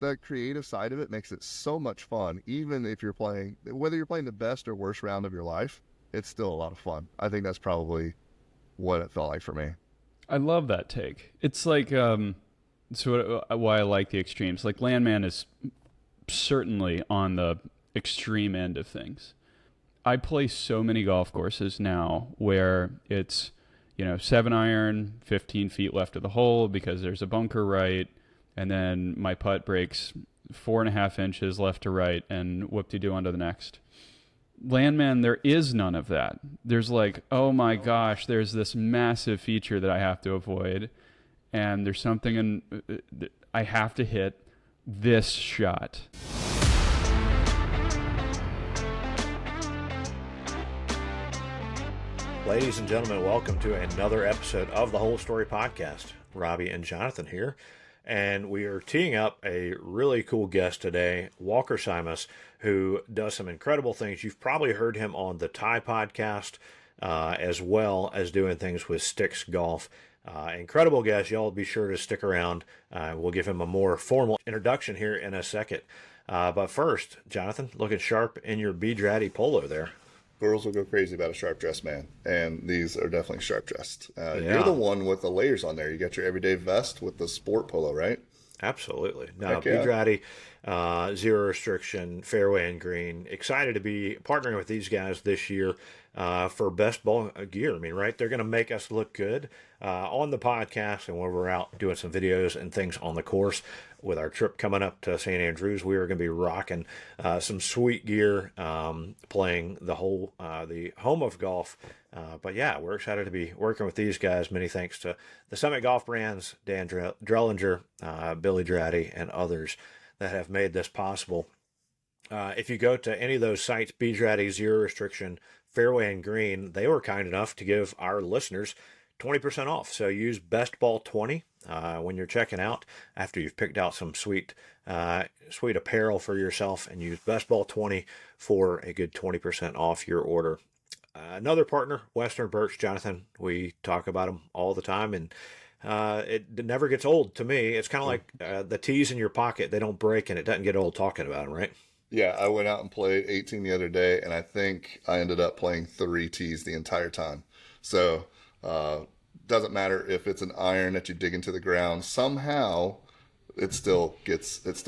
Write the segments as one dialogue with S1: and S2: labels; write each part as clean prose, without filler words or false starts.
S1: that creative side of it makes it so much fun. Even if you're playing, whether you're playing the best or worst round of your life, it's still a lot of fun. I think that's probably what it felt like for me.
S2: I love that take. It's like why I like the extremes. Like Landman is certainly on the extreme end of things. I play so many golf courses now where it's 7 iron, 15 feet left of the hole because there's a bunker right, and then my putt breaks 4.5 inches left to right, and whoop-de-doo onto the next. Landman, there is none of that. There's like, oh my gosh, there's this massive feature that I have to avoid, and there's something I have to hit this shot.
S3: Ladies and gentlemen, welcome to another episode of the Whole Story Podcast. Robby and Jonathan here, and we are teeing up a really cool guest today, Walker Simas, who does some incredible things. You've probably heard him on the Tie podcast, as well as doing things with Sticks Golf. Incredible guest. Y'all be sure to stick around. We'll give him a more formal introduction here in a second. But first, Jonathan, looking sharp in your B. Draddy polo there.
S1: Girls will go crazy about a sharp dressed man, and these are definitely sharp dressed. You're the one with the layers on there. You got your everyday vest with the sport polo, right?
S3: Absolutely. Now,
S1: Heck yeah.
S3: Draddy, zero restriction, fairway and green. Excited to be partnering with these guys this year for best ball gear. I mean, right? They're going to make us look good on the podcast and when we're out doing some videos and things on the course. With our trip coming up to St. Andrews, we are going to be rocking some sweet gear, playing the home of golf. But yeah, we're excited to be working with these guys. Many thanks to the Summit Golf Brands, Dan Drellinger, Billy Draddy, and others that have made this possible. If you go to any of those sites, B. Draddy, Zero Restriction, Fairway and Green, they were kind enough to give our listeners 20% off. So use BestBall20 when you're checking out after you've picked out some sweet apparel for yourself, and use BestBall20 for a good 20% off your order. Another partner, Western Birch. Jonathan, we talk about them all the time, and it never gets old to me. It's kind of like the tees in your pocket. They don't break, and it doesn't get old talking about them, right?
S1: Yeah, I went out and played 18 the other day, and I think I ended up playing 3 tees the entire time. So doesn't matter if it's an iron that you dig into the ground. Somehow, it still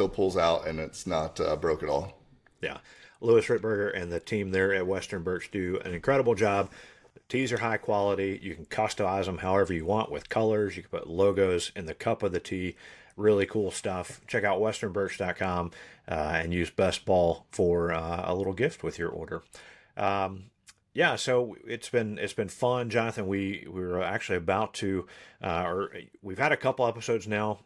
S1: pulls out, and it's not broke at all.
S3: Yeah. Louis Rittberger and the team there at Western Birch do an incredible job. The tees are high quality. You can customize them however you want with colors. You can put logos in the cup of the tee. Really cool stuff. Check out westernbirch.com and use Best Ball for a little gift with your order. Yeah, so it's been fun, Jonathan. We were actually about to, or we've had a couple episodes now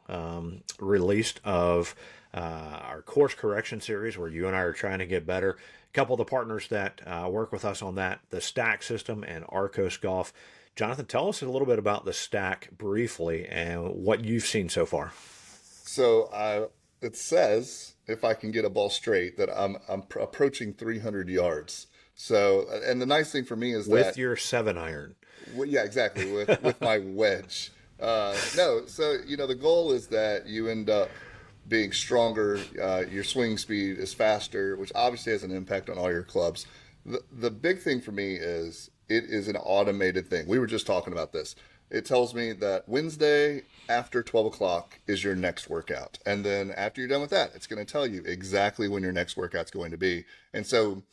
S3: released of our course correction series where you and I are trying to get better. A couple of the partners that work with us on that, the Stack System and Arcos Golf. Jonathan, tell us a little bit about the Stack briefly and what you've seen so far.
S1: So it says, if I can get a ball straight, that I'm approaching 300 yards. So, and the nice thing for me is
S3: with your 7-iron.
S1: Well, yeah, exactly. With my wedge. No, so, the goal is that you end up being stronger. Your swing speed is faster, which obviously has an impact on all your clubs. The big thing for me is it is an automated thing. We were just talking about this. It tells me that Wednesday after 12 o'clock is your next workout. And then after you're done with that, it's going to tell you exactly when your next workout's going to be. And so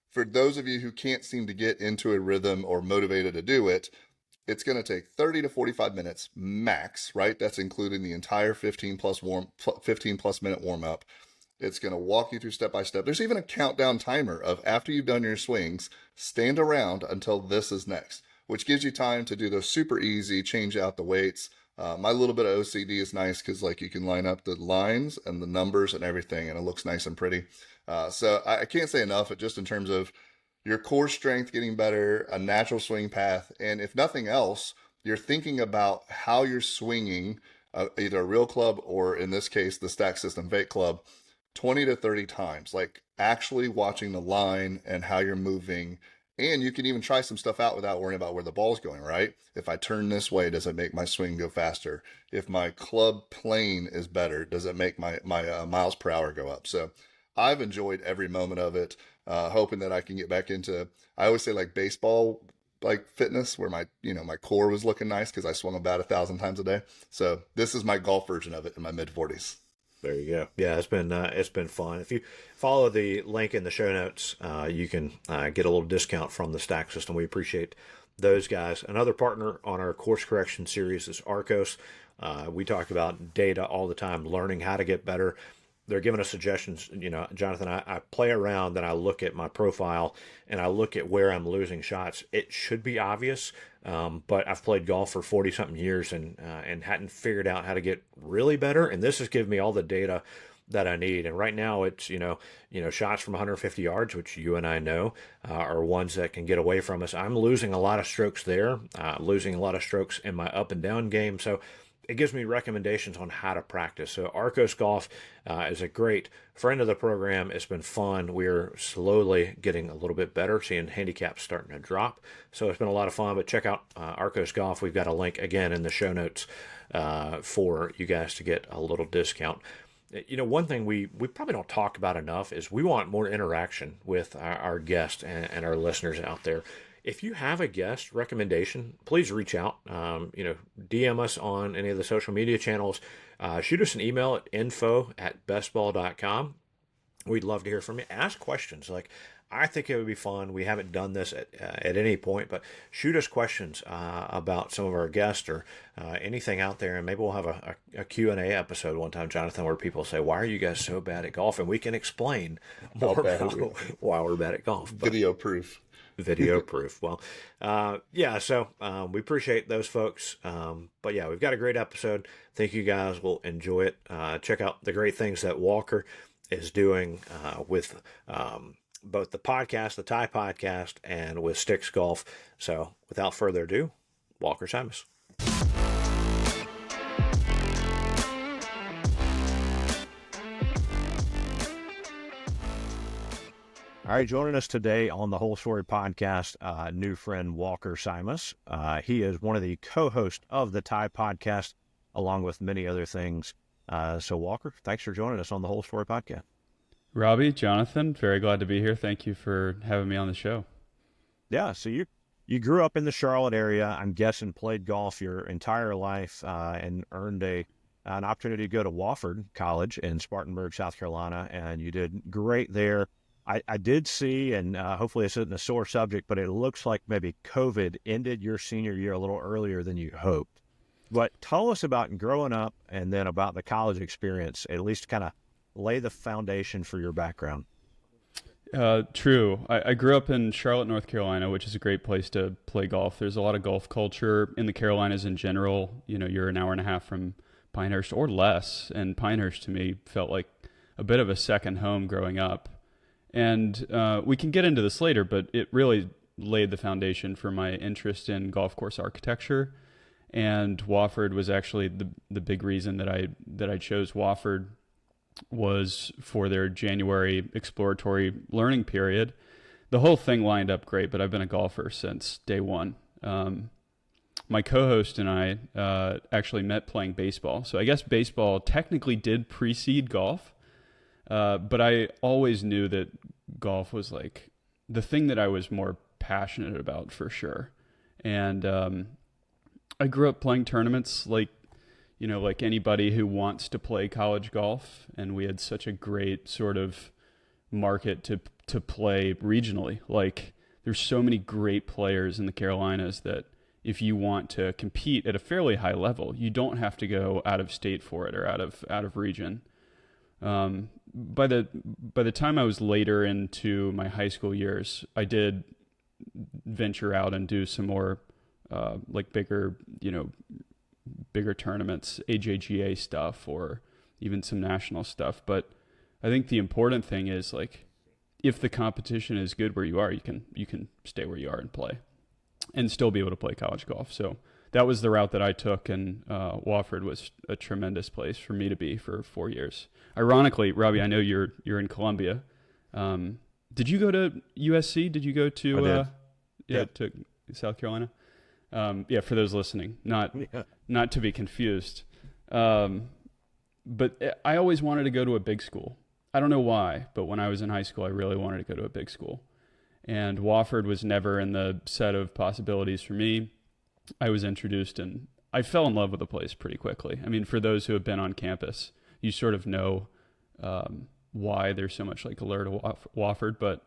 S1: for those of you who can't seem to get into a rhythm or motivated to do it, it's going to take 30 to 45 minutes max, right? That's including the entire 15 plus minute warm up. It's going to walk you through step by step. There's even a countdown timer of after you've done your swings, stand around until this is next, which gives you time to do those super easy, change out the weights. My little bit of OCD is nice because you can line up the lines and the numbers and everything, and it looks nice and pretty. So I can't say enough, just in terms of your core strength getting better, a natural swing path, and if nothing else, you're thinking about how you're swinging either a real club or, in this case, the Stack System Fake Club, 20 to 30 times, actually watching the line and how you're moving And you can even try some stuff out without worrying about where the ball's going, right? If I turn this way, does it make my swing go faster? If my club plane is better, does it make my miles per hour go up? So I've enjoyed every moment of it, hoping that I can get back into, I always say like baseball, like fitness, where my core was looking nice because I swung about 1,000 times a day. So this is my golf version of it in my mid 40s.
S3: There you go. Yeah, it's been fun. If you follow the link in the show notes, you can get a little discount from the Stack System. We appreciate those guys. Another partner on our course correction series is Arcos. We talk about data all the time, learning how to get better. They're giving us suggestions. You know, Jonathan, I play around and I look at my profile and I look at where I'm losing shots. It should be obvious, but I've played golf for 40 something years and hadn't figured out how to get really better. And this has given me all the data that I need. And right now it's, shots from 150 yards, which you and I know are ones that can get away from us. I'm losing a lot of strokes there, losing a lot of strokes in my up and down game. So it gives me recommendations on how to practice. So Arcos Golf is a great friend of the program. It's been fun. We're slowly getting a little bit better, seeing handicaps starting to drop. So it's been a lot of fun. But check out Arcos Golf. We've got a link again in the show notes for you guys to get a little discount. You know, one thing we probably don't talk about enough is we want more interaction with our guests and our listeners out there. If you have a guest recommendation, please reach out. DM us on any of the social media channels. Shoot us an email at info@bestball.com. We'd love to hear from you. Ask questions. Like, I think it would be fun. We haven't done this at any point, but shoot us questions about some of our guests or anything out there, and maybe we'll have a Q&A episode one time, Jonathan, where people say, why are you guys so bad at golf? And we can explain more about why we're bad at golf.
S1: Video proof.
S3: Video proof. Well, so we appreciate those folks. But yeah, we've got a great episode. Think you guys will enjoy it. Check out the great things that Walker is doing with both the podcast, the Tie podcast, and with Sticks Golf. So without further ado, Walker Simas. All right, joining us today on the Whole Story podcast, new friend Walker Simas. He is one of the co-hosts of the Tie podcast, along with many other things. So Walker, thanks for joining us on the Whole Story podcast.
S2: Robbie, Jonathan, very glad to be here. Thank you for having me on the show.
S3: Yeah, so you grew up in the Charlotte area, I'm guessing played golf your entire life, and earned an opportunity to go to Wofford College in Spartanburg, South Carolina, and you did great there. I did see, and hopefully this isn't a sore subject, but it looks like maybe COVID ended your senior year a little earlier than you hoped. But tell us about growing up and then about the college experience, at least kind of lay the foundation for your background.
S2: True. I grew up in Charlotte, North Carolina, which is a great place to play golf. There's a lot of golf culture in the Carolinas in general. You know, you're an hour and a half from Pinehurst or less, and Pinehurst to me felt like a bit of a second home growing up. And we can get into this later, but it really laid the foundation for my interest in golf course architecture. And Wofford was actually the big reason that I chose Wofford was for their January exploratory learning period. The whole thing lined up great, but I've been a golfer since day one. My co-host and I actually met playing baseball. So I guess baseball technically did precede golf. But I always knew that golf was like the thing that I was more passionate about for sure. And I grew up playing tournaments like anybody who wants to play college golf. And we had such a great sort of market to play regionally. Like there's so many great players in the Carolinas that if you want to compete at a fairly high level, you don't have to go out of state for it or out of region. By the time I was later into my high school years, I did venture out and do some more bigger tournaments, AJGA stuff, or even some national stuff. But I think the important thing is like if the competition is good where you are, you can stay where you are and play, and still be able to play college golf. So that was the route that I took, and Wofford was a tremendous place for me to be for 4 years. Ironically, Robbie, I know you're in Columbia. Did you go to USC? Did you go to?
S3: I did.
S2: to South Carolina. For those listening, not to be confused. But I always wanted to go to a big school. I don't know why, but when I was in high school, I really wanted to go to a big school. And Wofford was never in the set of possibilities for me. I was introduced and I fell in love with the place pretty quickly. I mean, for those who have been on campus, you sort of know why there's so much like allure to Wofford, but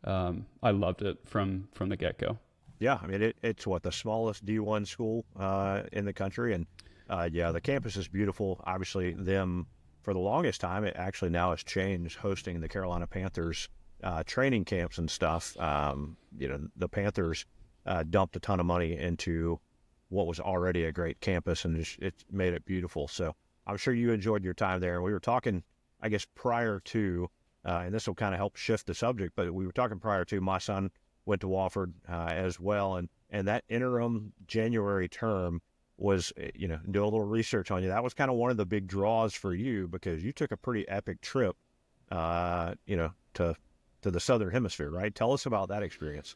S2: I loved it from the get-go.
S3: Yeah, I mean, it's the smallest D1 school in the country, and the campus is beautiful. Obviously, for the longest time, it actually now has changed, hosting the Carolina Panthers training camps and stuff. The Panthers dumped a ton of money into what was already a great campus, and it made it beautiful. So I'm sure you enjoyed your time there. And we were talking, I guess, prior to, and this will kind of help shift the subject, but we were talking prior to, my son went to Wofford as well, and that interim January term was, doing a little research on you. That was kind of one of the big draws for you, because you took a pretty epic trip, to the Southern Hemisphere, right? Tell us about that experience.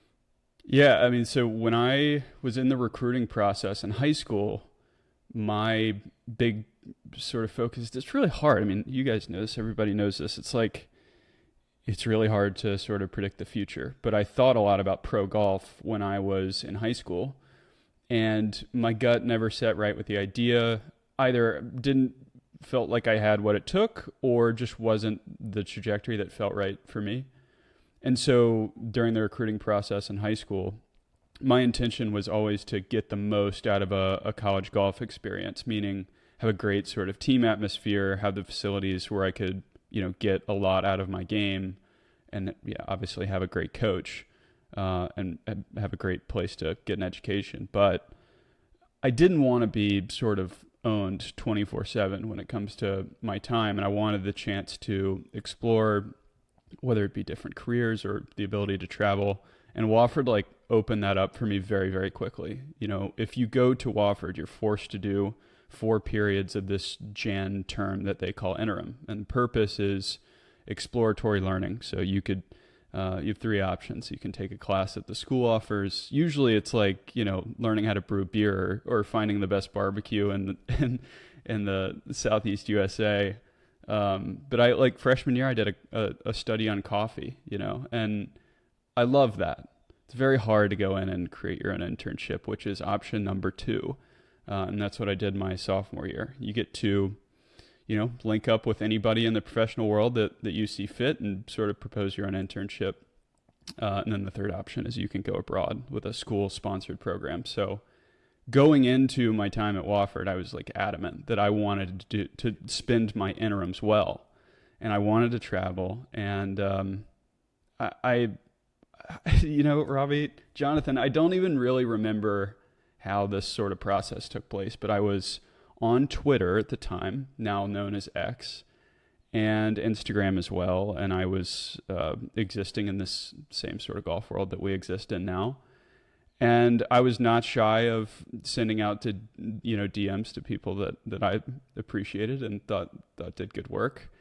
S2: Yeah, I mean, so when I was in the recruiting process in high school, my big sort of focus, it's really hard. I mean, you guys know this, everybody knows this. It's really hard to sort of predict the future. But I thought a lot about pro golf when I was in high school, and my gut never set right with the idea. Either didn't felt like I had what it took, or just wasn't the trajectory that felt right for me. And so during the recruiting process in high school, my intention was always to get the most out of a college golf experience, meaning have a great sort of team atmosphere, have the facilities where I could, get a lot out of my game, and obviously have a great coach, and have a great place to get an education. But I didn't want to be sort of owned 24/7 when it comes to my time, and I wanted the chance to explore, whether it be different careers or the ability to travel. And Wofford opened that up for me very, very quickly. If you go to Wofford, you're forced to do 4 periods of this Jan term that they call interim. And the purpose is exploratory learning. So you have 3 options. You can take a class that the school offers. Usually it's learning how to brew beer or finding the best barbecue in the Southeast USA. But freshman year, I did a study on coffee, and I love that. It's very hard to go in and create your own internship, which is option number 2. And that's what I did my sophomore year. You get to, link up with anybody in the professional world that you see fit and sort of propose your own internship. And then the third option is you can go abroad with a school-sponsored program. So going into my time at Wofford, I was adamant that I wanted to spend my interims well, and I wanted to travel. And Robby, Jonathan, I don't even really remember how this sort of process took place, but I was on Twitter at the time, now known as X, and Instagram as well, and I was existing in this same sort of golf world that we exist in now. And I was not shy of sending out to, DMs to people that I appreciated and thought did good work.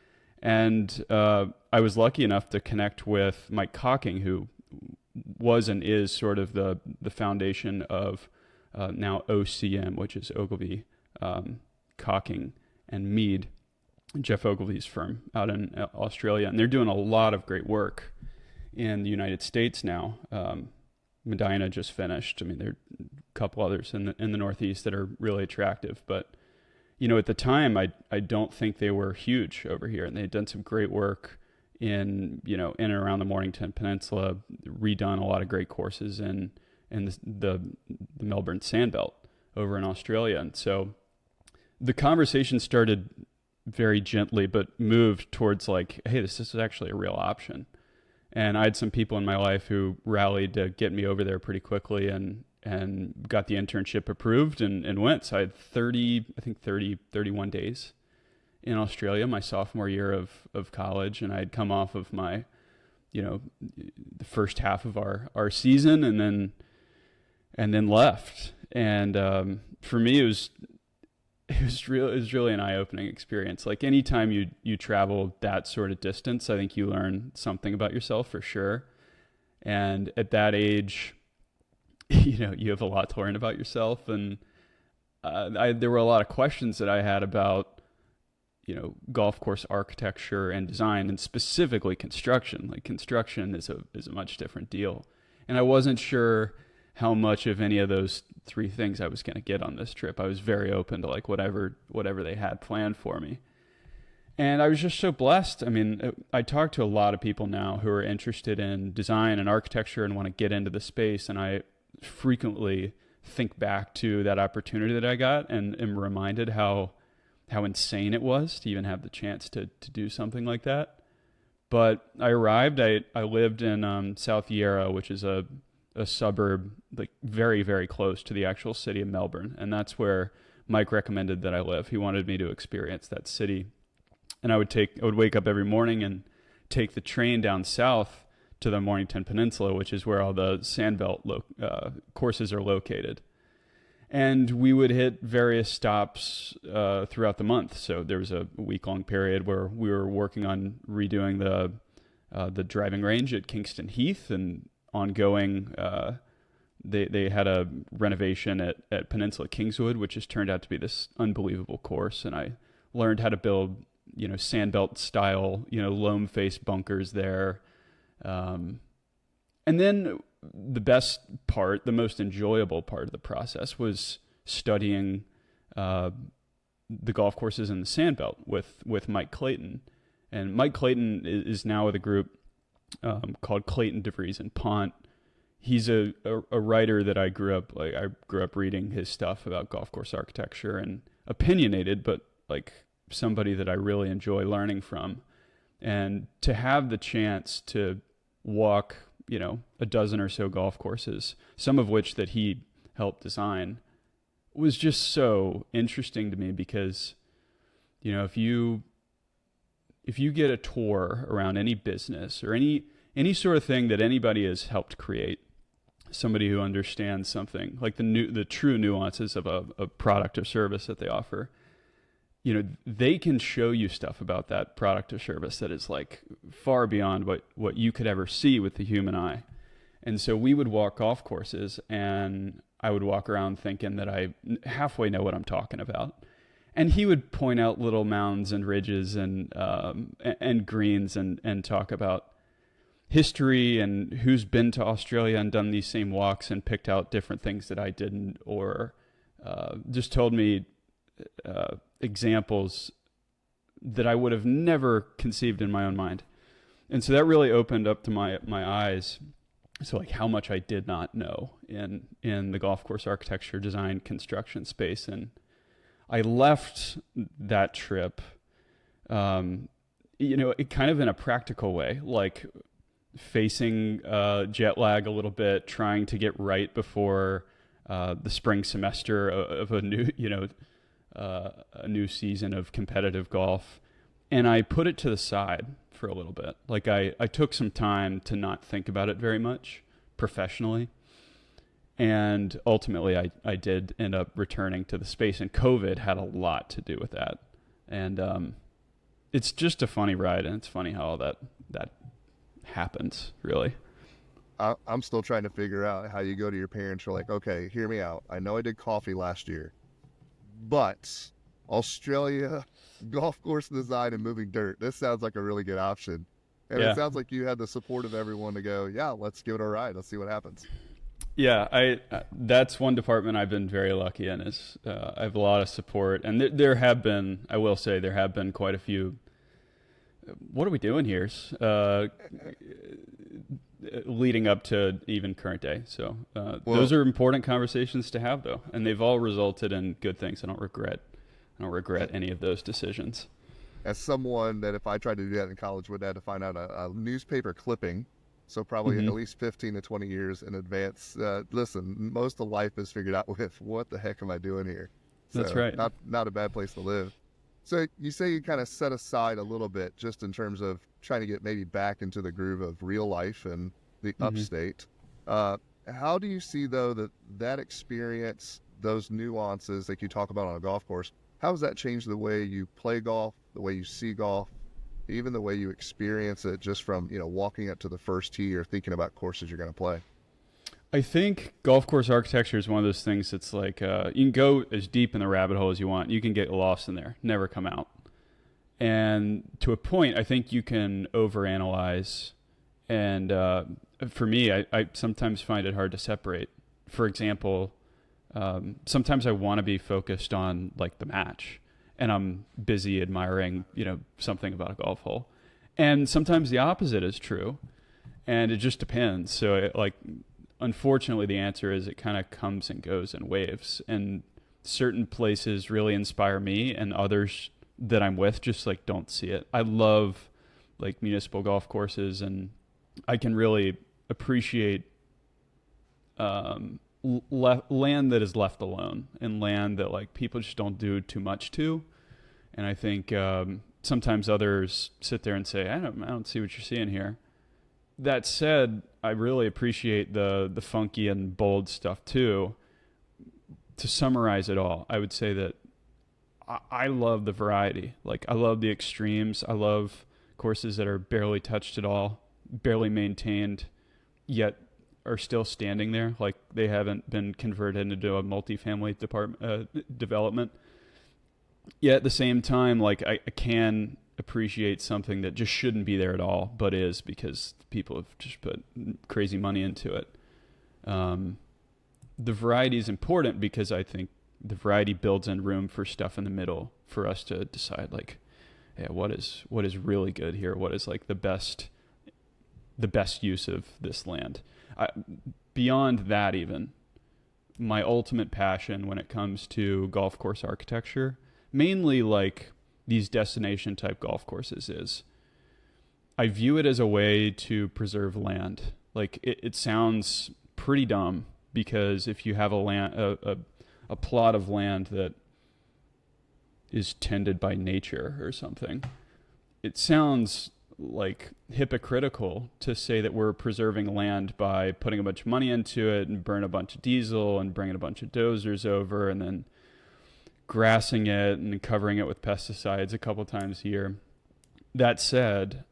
S2: And I was lucky enough to connect with Mike Cocking, who was and is sort of the foundation of now OCM, which is Ogilvy, Cocking, and Mead, Jeff Ogilvy's firm out in Australia. And they're doing a lot of great work in the United States now. Medina just finished. I mean, there are a couple others in the Northeast that are really attractive. But, at the time, I don't think they were huge over here. And they had done some great work in and around the Mornington Peninsula, redone a lot of great courses in the Melbourne Sandbelt over in Australia. And so the conversation started very gently, but moved towards hey, this is actually a real option. And I had some people in my life who rallied to get me over there pretty quickly and got the internship approved and went. So I had 31 days in Australia my sophomore year of college. And I had come off of my, the first half of our season and then left. And for me, it was really an eye-opening experience. Anytime you travel that sort of distance, I think you learn something about yourself for sure. And at that age, you have a lot to learn about yourself. And there were a lot of questions that I had about, golf course architecture and design, and specifically construction. Like, construction is a much different deal. And I wasn't sure how much of any of those three things I was going to get on this trip. I was very open to like whatever they had planned for me. And I was just so blessed. I mean, I talk to a lot of people now who are interested in design and architecture and want to get into the space. And I frequently think back to that opportunity that I got and am reminded how insane it was to even have the chance to do something like that. But I arrived, I lived in South Yarra, which is a suburb like very, very close to the actual city of Melbourne. And that's where Mike recommended that I live. He wanted me to experience that city. And I would wake up every morning and take the train down south to the Mornington Peninsula, which is where all the Sandbelt courses are located. And we would hit various stops throughout the month. So there was a week-long period where we were working on redoing the driving range at Kingston Heath, and ongoing. They had a renovation at Peninsula Kingswood, which has turned out to be this unbelievable course. And I learned how to build, Sandbelt style, loam face bunkers there. And then the best part, the most enjoyable part of the process was studying the golf courses in the Sandbelt with Mike Clayton. And Mike Clayton is now with a group called Clayton, DeVries and Pont. He's a writer that I grew up reading his stuff about golf course architecture, and opinionated, but like somebody that I really enjoy learning from. And to have the chance to walk, a dozen or so golf courses, some of which that he helped design, was just so interesting to me because, if you get a tour around any business or any sort of thing that anybody has helped create, somebody who understands something like the true nuances of a product or service that they offer, they can show you stuff about that product or service that is like far beyond what you could ever see with the human eye. And so we would walk golf courses, and I would walk around thinking that I halfway know what I'm talking about. And he would point out little mounds and ridges and greens and talk about history and who's been to Australia and done these same walks and picked out different things that I didn't, or just told me examples that I would have never conceived in my own mind. And so that really opened up to my eyes. So like how much I did not know in the golf course architecture, design, construction space. And I left that trip, it kind of in a practical way, like facing jet lag a little bit, trying to get right before the spring semester of a new season of competitive golf. And I put it to the side for a little bit. Like I took some time to not think about it very much professionally. And ultimately I did end up returning to the space, and COVID had a lot to do with that. And it's just a funny ride, and it's funny how all that happens, really.
S1: I'm still trying to figure out how you go to your parents. You're like, okay, hear me out. I know I did coffee last year, but Australia, golf course design and moving dirt, this sounds like a really good option. And
S2: Yeah.
S1: It sounds like you had the support of everyone to go, yeah, let's give it a ride. Let's see what happens.
S2: Yeah, that's one department I've been very lucky in, is I have a lot of support. And there have been, I will say, there have been quite a few, what are we doing here? Leading up to even current day. So those are important conversations to have, though. And they've all resulted in good things. I don't regret any of those decisions.
S1: As someone that if I tried to do that in college would have to find out a newspaper clipping, so probably at least 15 to 20 years in advance. Listen, most of life is figured out with what the heck am I doing here? So
S2: That's right.
S1: Not a bad place to live. So you say you kind of set aside a little bit just in terms of trying to get maybe back into the groove of real life and the upstate. How do you see, though, that experience, those nuances that you talk about on a golf course, how has that changed the way you play golf, the way you see golf, even the way you experience it just from, walking up to the first tee or thinking about courses you're going to play?
S2: I think golf course architecture is one of those things that's like, you can go as deep in the rabbit hole as you want. You can get lost in there, never come out. And to a point, I think you can overanalyze. And for me, I sometimes find it hard to separate. For example, sometimes I want to be focused on like the match, and I'm busy admiring, something about a golf hole. And sometimes the opposite is true, and it just depends. So unfortunately, the answer is it kind of comes and goes in waves, and certain places really inspire me, and others that I'm with just like don't see it. I love like municipal golf courses, and I can really appreciate land that is left alone, and land that like people just don't do too much to. And I think sometimes others sit there and say, I don't see what you're seeing here. That said, I really appreciate the funky and bold stuff too. To summarize it all, I would say that I love the variety. Like, I love the extremes. I love courses that are barely touched at all, barely maintained, yet are still standing there. Like, they haven't been converted into a multifamily development. Yet at the same time, like, I can appreciate something that just shouldn't be there at all, but is, because people have just put crazy money into it. The variety is important because I think the variety builds in room for stuff in the middle for us to decide, like, yeah, what is really good here? What is like the best use of this land? Beyond that, even, my ultimate passion when it comes to golf course architecture, mainly like these destination type golf courses, is I view it as a way to preserve land. Like, it sounds pretty dumb, because if you have a plot of land that is tended by nature or something, it sounds like hypocritical to say that we're preserving land by putting a bunch of money into it and burn a bunch of diesel and bringing a bunch of dozers over and then grassing it and covering it with pesticides a couple times a year. That said,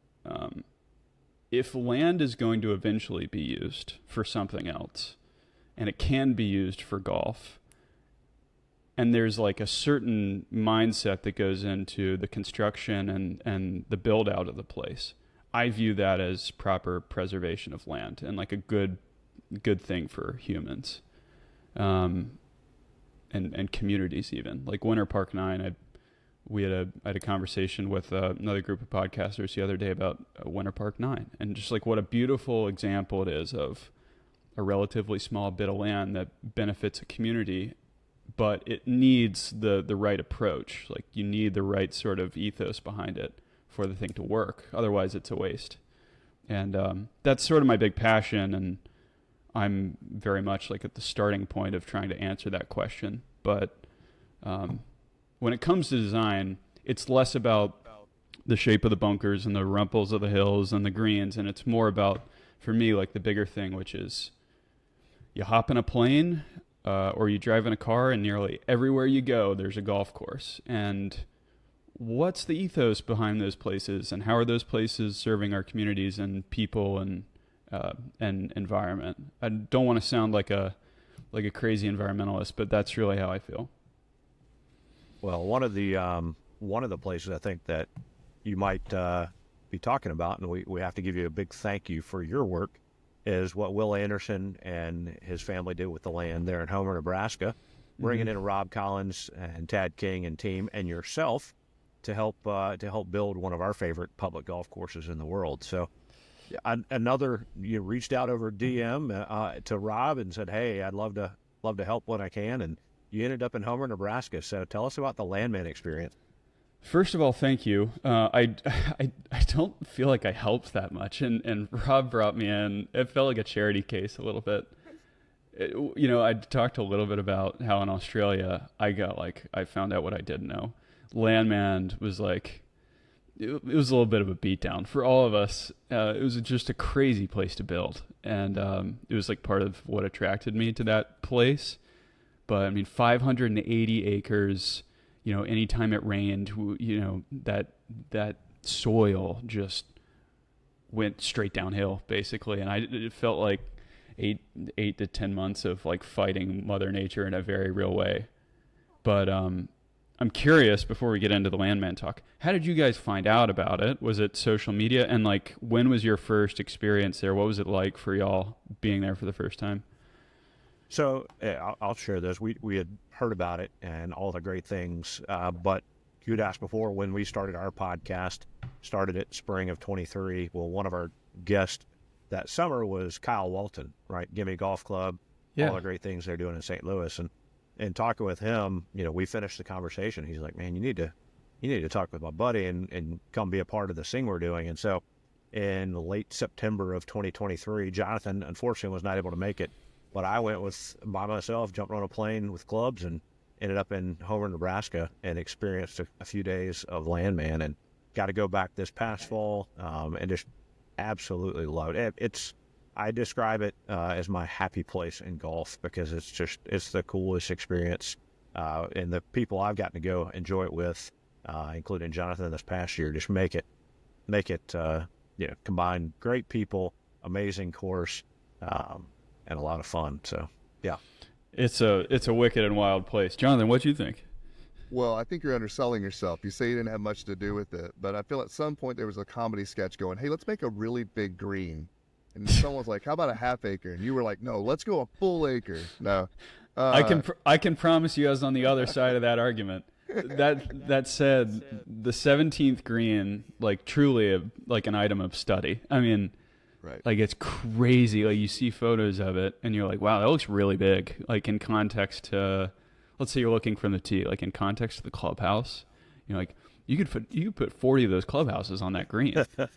S2: if land is going to eventually be used for something else, and it can be used for golf, and there's like a certain mindset that goes into the construction and the build out of the place, I view that as proper preservation of land and like a good thing for humans, and communities even. Like Winter Park 9, I had a conversation with another group of podcasters the other day about Winter Park 9, and just like what a beautiful example it is of a relatively small bit of land that benefits a community, but it needs the right approach. Like, you need the right sort of ethos behind it for the thing to work. Otherwise, it's a waste. And that's sort of my big passion, and I'm very much like at the starting point of trying to answer that question. But when it comes to design, it's less about the shape of the bunkers and the rumples of the hills and the greens, and it's more about, for me, like the bigger thing, which is you hop in a plane or you drive in a car, and nearly everywhere you go, there's a golf course. And what's the ethos behind those places, and how are those places serving our communities and people and environment? I don't want to sound like a crazy environmentalist, but that's really how I feel.
S3: Well, one of the places I think that you might be talking about, and we have to give you a big thank you for your work, is what Will Anderson and his family did with the land there in Homer, Nebraska, bringing in Rob Collins and Tad King and team and yourself to help build one of our favorite public golf courses in the world. So you reached out over DM to Rob and said, hey, I'd love to help when I can, and you ended up in Homer, Nebraska. So tell us about the Landmand experience.
S2: First of all, thank you. I don't feel like I helped that much, and Rob brought me in. It felt like a charity case a little bit. I talked a little bit about how in Australia I found out what I didn't know. Landmand was like, it was a little bit of a beatdown for all of us. It was just a crazy place to build, and it was like part of what attracted me to that place. But I mean, 580 acres. Anytime it rained, that soil just went straight downhill, basically. And it felt like eight to 10 months of like fighting Mother Nature in a very real way. But I'm curious, before we get into the Landmand talk, how did you guys find out about it? Was it social media? And like, when was your first experience there? What was it like for y'all being there for the first time?
S3: So I'll share this. We had heard about it and all the great things, but you'd asked before when we started our podcast, started it spring of 23. Well, one of our guests that summer was Kyle Walton, right? Gimme Golf Club, all the great things they're doing in St. Louis. And talking with him, we finished the conversation. He's like, man, you need to talk with my buddy and come be a part of this thing we're doing. And so in late September of 2023, Jonathan unfortunately was not able to make it, but I went by myself, jumped on a plane with clubs and ended up in Homer, Nebraska, and experienced a few days of Landmand, and got to go back this past fall, and just absolutely loved it. I describe it as my happy place in golf, because it's the coolest experience, and the people I've gotten to go enjoy it with, including Jonathan this past year, just make it combine great people, amazing course, and a lot of fun. So yeah,
S2: it's a wicked and wild place. Jonathan, what do you think?
S1: Well, I think you're underselling yourself. You say you didn't have much to do with it, but I feel at some point there was a comedy sketch going, hey, let's make a really big green. And someone's like, how about a half acre? And you were like, no, let's go a full acre. No.
S2: I can promise you I was on the other side of that argument. That said, the 17th green, like truly like an item of study. I mean,
S1: right.
S2: Like it's crazy. Like you see photos of it and you're like, wow, that looks really big. Like in context to, let's say you're looking from the tee, like in context to the clubhouse, like you could put 40 of those clubhouses on that green.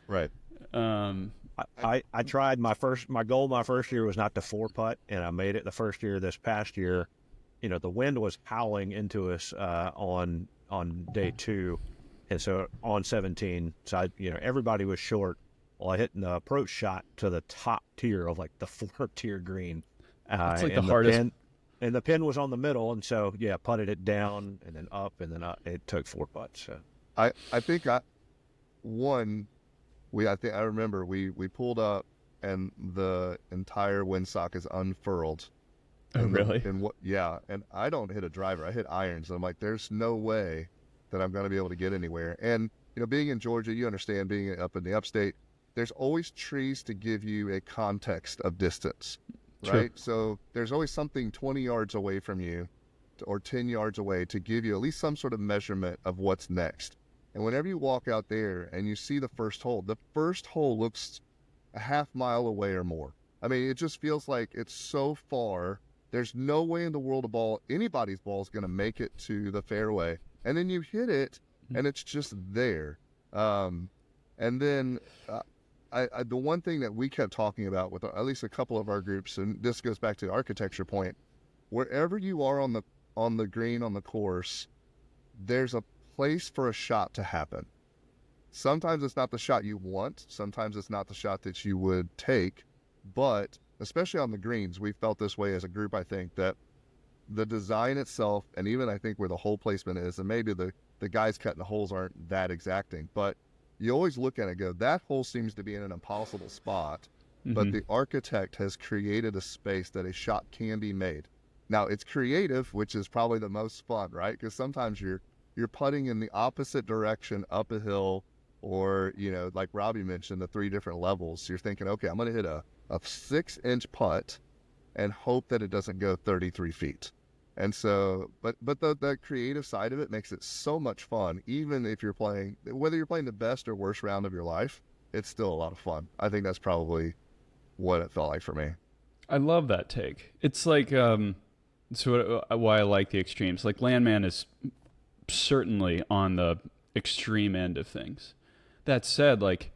S1: Right.
S3: I tried my goal my first year was not to 4-putt, and I made it the first year. This past year, the wind was howling into us on day 2, and so on 17, so everybody was short. Well, I hit an approach shot to the top tier of like the 4-tier green.
S2: It's like the hardest.
S3: And the pin was on the middle, and so putted it down and then up and then up. It took 4 putts. So.
S1: I think I remember we pulled up and the entire windsock is unfurled.
S2: Oh, really?
S1: And I don't hit a driver. I hit irons. And I'm like, there's no way that I'm going to be able to get anywhere. And, being in Georgia, you understand, being up in the upstate, there's always trees to give you a context of distance, right?
S2: True.
S1: So there's always something 20 yards away from you or 10 yards away to give you at least some sort of measurement of what's next. And whenever you walk out there and you see the first hole looks a half mile away or more. I mean, it just feels like it's so far. There's no way in the world anybody's ball is going to make it to the fairway. And then you hit it and it's just there. And then the one thing that we kept talking about with at least a couple of our groups, and this goes back to the architecture point, wherever you are on the green, on the course, there's a place for a shot to happen. Sometimes it's not the shot you want. Sometimes it's not the shot that you would take. But especially on the greens, we felt this way as a group, I think, that the design itself, and even I think where the hole placement is, and maybe the guys cutting the holes aren't that exacting, but you always look at it and go, that hole seems to be in an impossible spot, but the architect has created a space that a shot can be made. Now, it's creative, which is probably the most fun, right? Because sometimes you're putting in the opposite direction up a hill, or, like Robby mentioned, the 3 different levels. You're thinking, okay, I'm going to hit a 6-inch putt and hope that it doesn't go 33 feet. And so, but the creative side of it makes it so much fun. Even if whether you're playing the best or worst round of your life, it's still a lot of fun. I think that's probably what it felt like for me.
S2: I love that take. It's like, why I like the extremes. Like Landmand is certainly on the extreme end of things. That said, like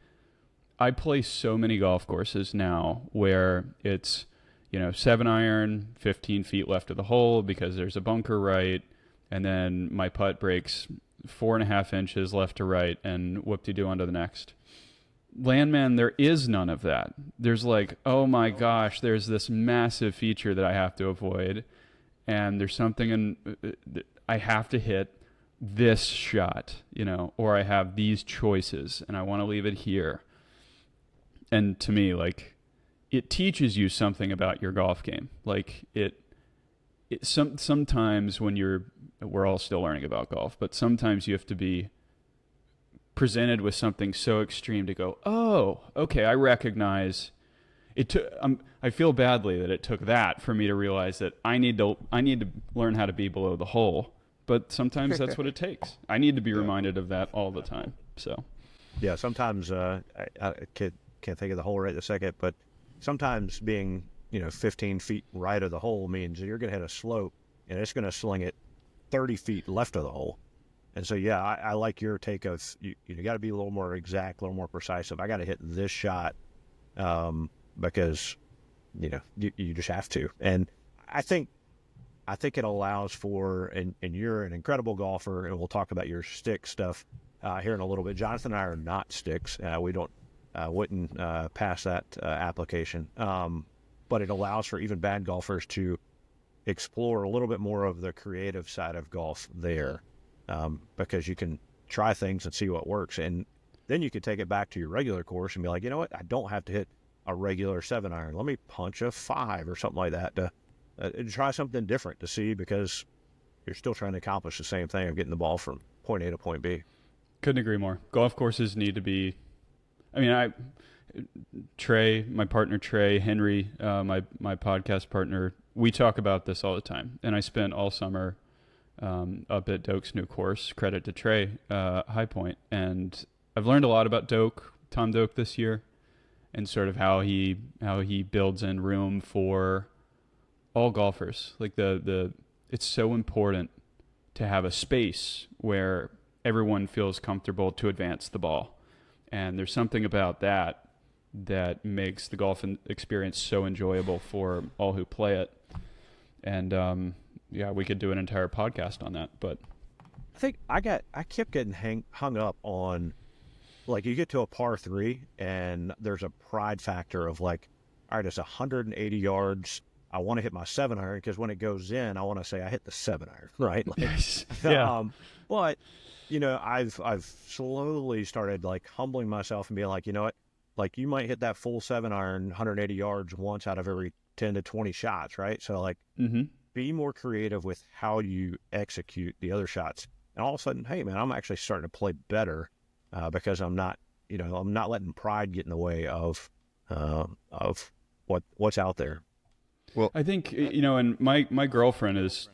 S2: I play so many golf courses now where it's, 7-iron, 15 feet left of the hole because there's a bunker right, and then my putt breaks 4.5 inches left to right, and whoop-de-doo onto the next. Landmand, there is none of that. There's like, oh my gosh, there's this massive feature that I have to avoid, and there's something I have to hit this shot, or I have these choices, and I want to leave it here. And to me, like, it teaches you something about your golf game. Like sometimes when we're all still learning about golf, but sometimes you have to be presented with something so extreme to go, oh, okay, I recognize it. I feel badly that it took that for me to realize that I need to learn how to be below the hole. But sometimes that's what it takes. I need to be reminded of that all the time. So,
S3: yeah, sometimes I can't think of the hole right this second, but sometimes being 15 feet right of the hole means you're going to hit a slope and it's going to sling it 30 feet left of the hole. And so, yeah, I like your take of you got to be a little more exact, a little more precise. If I got to hit this shot, because you just have to. And I think it allows for, and you're an incredible golfer, and we'll talk about your stick stuff here in a little bit. Jonathan and I are not sticks. We wouldn't pass that application. But it allows for even bad golfers to explore a little bit more of the creative side of golf there, because you can try things and see what works. And then you could take it back to your regular course and be like, you know what, I don't have to hit a regular 7-iron. Let me punch a 5 or something like that to try something different to see, because you're still trying to accomplish the same thing of getting the ball from point A to point B.
S2: Couldn't agree more. Golf courses need to be, Trey, my partner Trey, Henry, my podcast partner, we talk about this all the time. And I spent all summer up at Doak's new course, credit to Trey, High Point. And I've learned a lot about Tom Doak this year, and sort of how he builds in room for all golfers. Like it's so important to have a space where everyone feels comfortable to advance the ball. And there's something about that makes the golf experience so enjoyable for all who play it. And we could do an entire podcast on that. But
S3: I think I kept getting hung up on, like, you get to a par 3 and there's a pride factor of like, all right, it's 180 yards. I want to hit my 7-iron because when it goes in, I want to say I hit the 7-iron, right? Like,
S2: yeah.
S3: But I've slowly started like humbling myself and being like, you know what, like you might hit that full 7-iron 180 yards once out of every 10 to 20 shots, right? So like, be more creative with how you execute the other shots, and all of a sudden, hey man, I'm actually starting to play better because I'm not letting pride get in the way of what's out there.
S2: Well, I think, and my girlfriend has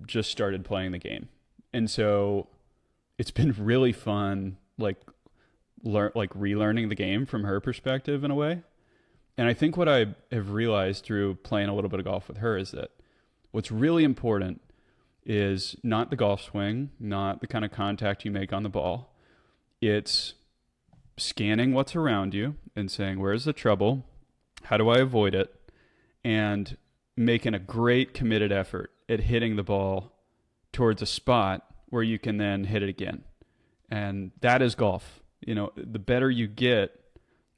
S2: just started playing the game. And so it's been really fun, relearning the game from her perspective in a way. And I think what I have realized through playing a little bit of golf with her is that what's really important is not the golf swing, not the kind of contact you make on the ball. It's scanning what's around you and saying, where's the trouble? How do I avoid it? And making a great committed effort at hitting the ball towards a spot where you can then hit it again. And that is golf. The better you get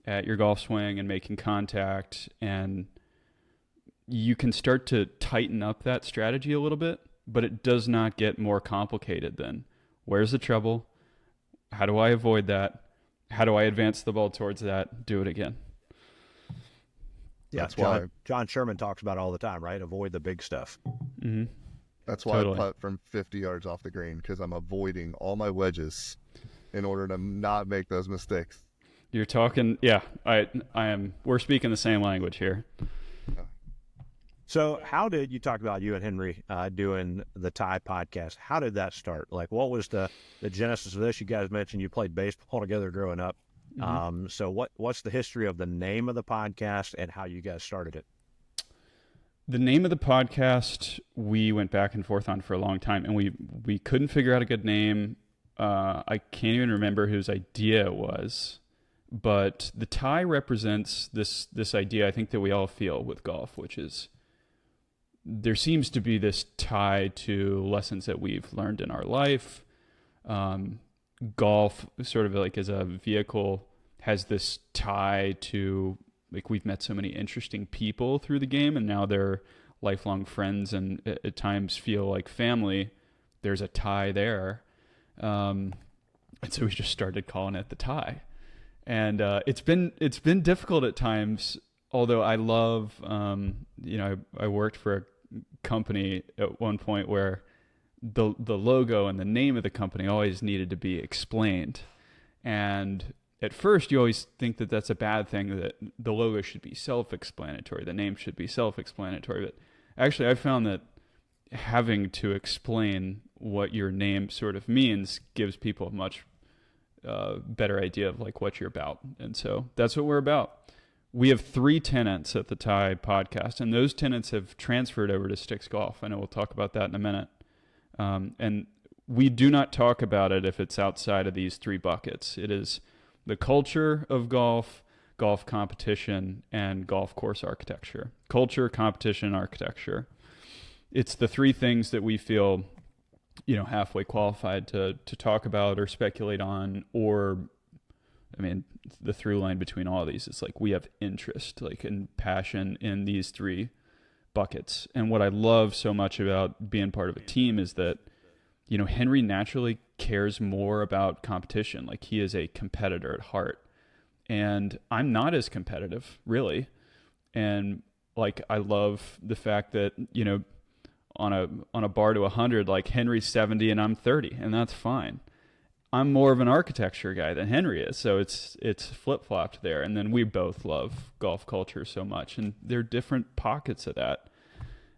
S2: at your golf swing and making contact, and you can start to tighten up that strategy a little bit, but it does not get more complicated than where's the trouble? How do I avoid that? How do I advance the ball towards that? Do it again.
S3: Yeah,
S1: that's why
S3: John Sherman talks about it all the time, right? Avoid the big stuff.
S2: Mm-hmm.
S1: That's why I putt from 50 yards off the green, because I'm avoiding all my wedges in order to not make those mistakes.
S2: You're talking, yeah, I am. We're speaking the same language here.
S3: So how did you talk about you and Henry doing the Tie podcast? How did that start? Like, what was the genesis of this? You guys mentioned you played baseball together growing up. Mm-hmm. So what's the history of the name of the podcast and how you guys started it?
S2: The name of the podcast we went back and forth on for a long time, and we couldn't figure out a good name. I can't even remember whose idea it was, but the tie represents this idea I think that we all feel with golf, which is there seems to be this tie to lessons that we've learned in our life. Golf, sort of like as a vehicle, has this tie to, like, we've met so many interesting people through the game, and now they're lifelong friends and at times feel like family. There's a tie there. And so we just started calling it the tie. And it's been difficult at times although I love, I worked for a company at one point where the logo and the name of the company always needed to be explained. And at first you always think that that's a bad thing, that the logo should be self-explanatory, the name should be self-explanatory. But actually I found that having to explain what your name sort of means gives people a much better idea of like what you're about. And so that's what we're about. We have 3 tenants at the Tie podcast, and those tenants have transferred over to Sticks Golf. I know we'll talk about that in a minute. And we do not talk about it if it's outside of these 3 buckets. It is the culture of golf, golf competition, and golf course architecture. Culture, competition, architecture. It's the 3 things that we feel, halfway qualified to talk about or speculate on, or, the through line between all of these is like we have interest, like, and passion in these 3 buckets. And what I love so much about being part of a team is that, Henry naturally cares more about competition. Like, he is a competitor at heart, and I'm not as competitive, really. And like, I love the fact that, on a bar to 100, like, Henry's 70 and I'm 30, and that's fine. I'm more of an architecture guy than Henry is, so it's flip-flopped there. And then we both love golf culture so much, and there are different pockets of that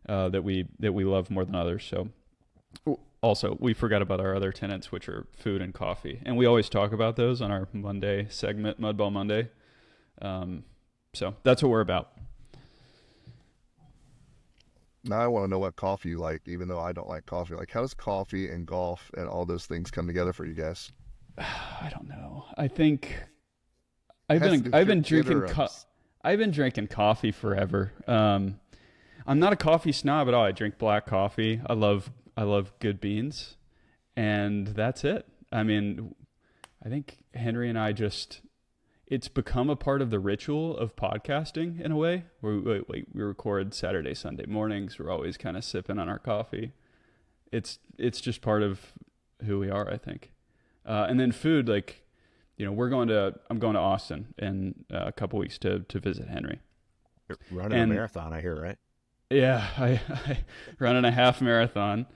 S2: that we love more than others. So also, we forgot about our other tenants, which are food and coffee, and we always talk about those on our Monday segment, Mudball Monday. So that's what we're about.
S1: Now I want to know what coffee you like, even though I don't like coffee. Like, how does coffee and golf and all those things come together for you guys?
S2: I don't know. I think I've
S1: Has to
S2: been
S1: do
S2: I've been
S1: with your
S2: drinking
S1: items.
S2: I've been drinking coffee forever. I'm not a coffee snob at all. I drink black coffee. I love good beans, and that's it. I think Henry and I it's become a part of the ritual of podcasting in a way. We record Saturday, Sunday mornings. We're always kind of sipping on our coffee. It's just part of who we are, I think. And then food, like, I'm going to Austin in a couple weeks to visit Henry.
S3: You're running a marathon, I hear, right?
S2: Yeah, I running a half marathon,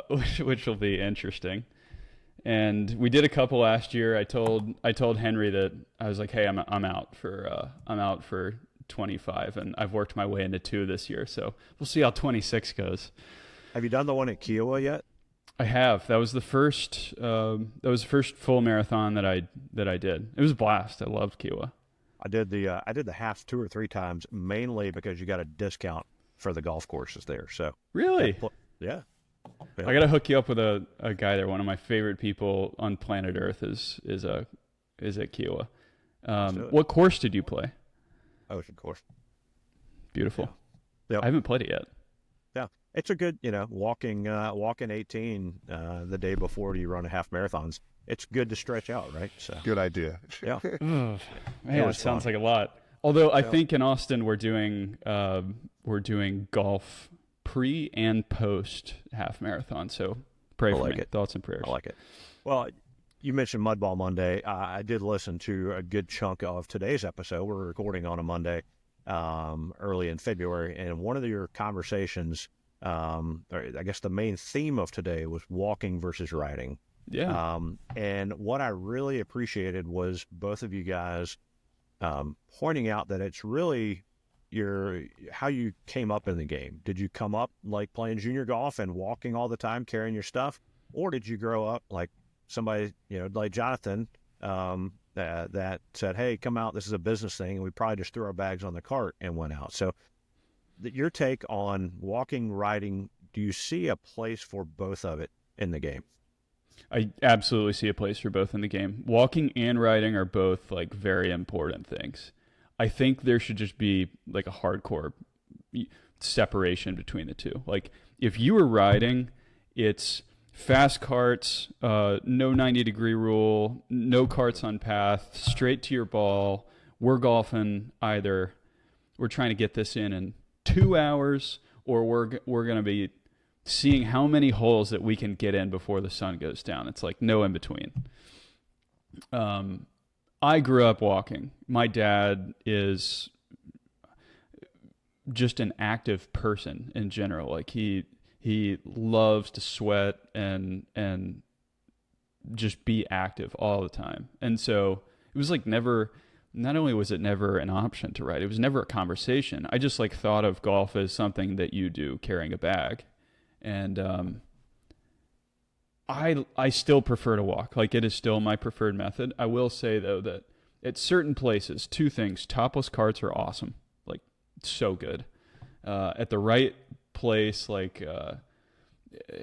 S2: which will be interesting. And we did a couple last year. I told Henry that I was like, hey, I'm out for 25, and I've worked my way into 2 this year. So we'll see how 26 goes.
S3: Have you done the one at Kiowa yet?
S2: I have. That was the first full marathon that I did. It was a blast. I loved Kiowa.
S3: I did the half 2 or 3 times, mainly because you got a discount for the golf courses there. So
S2: really,
S3: yeah.
S2: I gotta hook you up with a guy there. One of my favorite people on planet Earth is at Kiowa. What course did you play?
S3: Ocean course.
S2: Beautiful.
S3: Yeah. Yep.
S2: I haven't played it yet.
S3: Yeah, it's a good, walking 18 the day before you run a half marathons. It's good to stretch out, right? So
S1: Good idea.
S3: yeah.
S2: Man, it sounds like a lot. Although I think in Austin we're doing golf pre and post half marathon. So pray for me. Thoughts and prayers.
S3: I like it. Well, you mentioned Mudball Monday. I did listen to a good chunk of today's episode. We're recording on a Monday, early in February, and one of your conversations, or I guess the main theme of today was walking versus riding.
S2: Yeah.
S3: And what I really appreciated was both of you guys pointing out that it's really how you came up in the game. Did you come up like playing junior golf and walking all the time, carrying your stuff? Or did you grow up like somebody, like Jonathan, that said, hey, come out, this is a business thing, and we probably just threw our bags on the cart and went out. So your take on walking, riding, do you see a place for both of it in the game?
S2: I absolutely see a place for both in the game. Walking and riding are both like very important things. I think there should just be like a hardcore separation between the two. Like if you were riding, it's fast carts, no 90-degree rule, no carts on path, straight to your ball. We're golfing either we're trying to get this in 2 hours, or we're going to be seeing how many holes that we can get in before the sun goes down. It's like no in between. I grew up walking. My dad is just an active person in general. Like he loves to sweat and just be active all the time. And so it was like not only was it never an option to ride, it was never a conversation. I just like thought of golf as something that you do carrying a bag. And I still prefer to walk. Like, it is still my preferred method. I will say though that at certain places, two things: topless carts are awesome, like so good. At the right place, like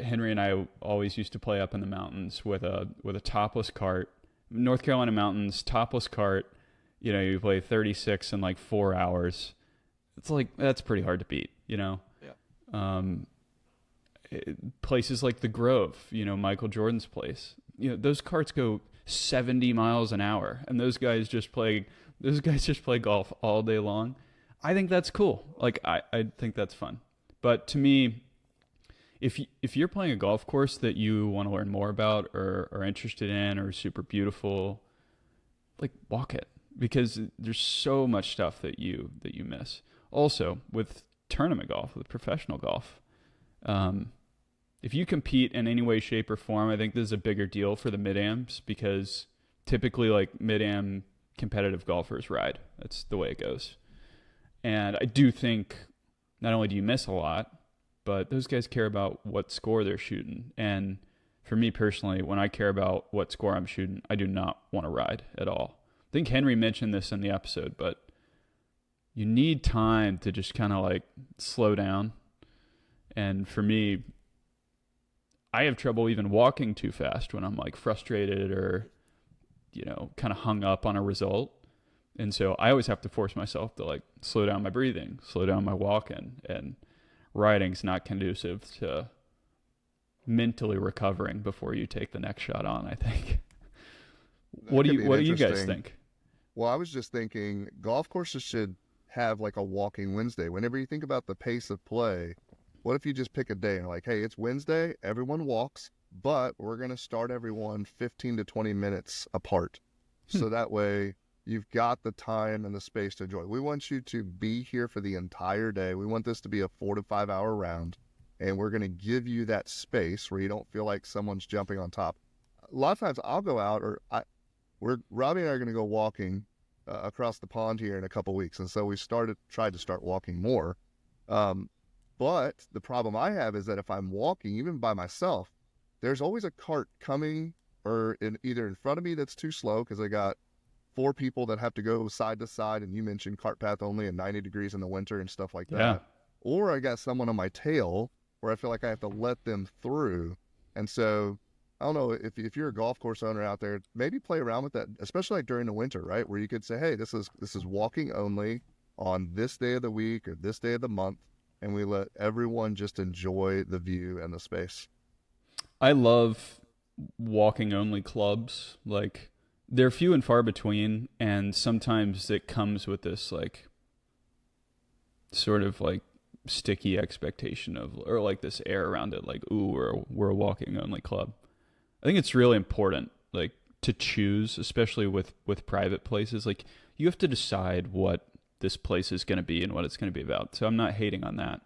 S2: Henry and I always used to play up in the mountains with a topless cart. North Carolina mountains, topless cart. You know, you play 36 in like 4 hours. It's like, that's pretty hard to beat, you know?
S1: Yeah.
S2: Places like the Grove, you know, Michael Jordan's place, you know, those carts go 70 miles an hour, and those guys just play golf all day long. I think that's cool. Like, I think that's fun. But to me, if you're playing a golf course that you want to learn more about or are interested in or super beautiful, like, walk it, because there's so much stuff that you miss. Also, with tournament golf, with professional golf, if you compete in any way, shape, or form, I think this is a bigger deal for the mid-ams, because typically, like, mid-am competitive golfers ride. That's the way it goes. And I do think not only do you miss a lot, but those guys care about what score they're shooting. And for me personally, when I care about what score I'm shooting, I do not want to ride at all. I think Henry mentioned this in the episode, but you need time to just kind of like slow down. And for me, I have trouble even walking too fast when I'm like frustrated or, you know, kind of hung up on a result. And so I always have to force myself to like slow down my breathing, slow down my walking, and riding's not conducive to mentally recovering before you take the next shot on, I think. What do you guys think?
S1: Well, I was just thinking golf courses should have like a walking Wednesday. Whenever you think about the pace of play, what if you just pick a day and like, hey, it's Wednesday, everyone walks, but we're going to start everyone 15 to 20 minutes apart. So that way you've got the time and the space to enjoy. We want you to be here for the entire day. We want this to be a 4 to 5 hour round, and we're going to give you that space where you don't feel like someone's jumping on top. A lot of times I'll go out, or Robby and I are going to go walking across the pond here in a couple weeks. And so we tried to start walking more. But the problem I have is that if I'm walking, even by myself, there's always a cart coming or either in front of me that's too slow because I got 4 people that have to go side to side, and you mentioned cart path only and 90 degrees in the winter and stuff like that.
S2: Yeah.
S1: Or I got someone on my tail where I feel like I have to let them through. And so I don't know, if you're a golf course owner out there, maybe play around with that, especially like during the winter, right? Where you could say, hey, this is walking only on this day of the week or this day of the month, and we let everyone just enjoy the view and the space.
S2: I love walking only clubs. Like, they're few and far between, and sometimes it comes with this like sort of like sticky expectation of, or like this air around it, like, ooh, we're a walking only club. I think it's really important, like, to choose, especially with private places. Like, you have to decide what this place is going to be and what it's going to be about. So I'm not hating on that.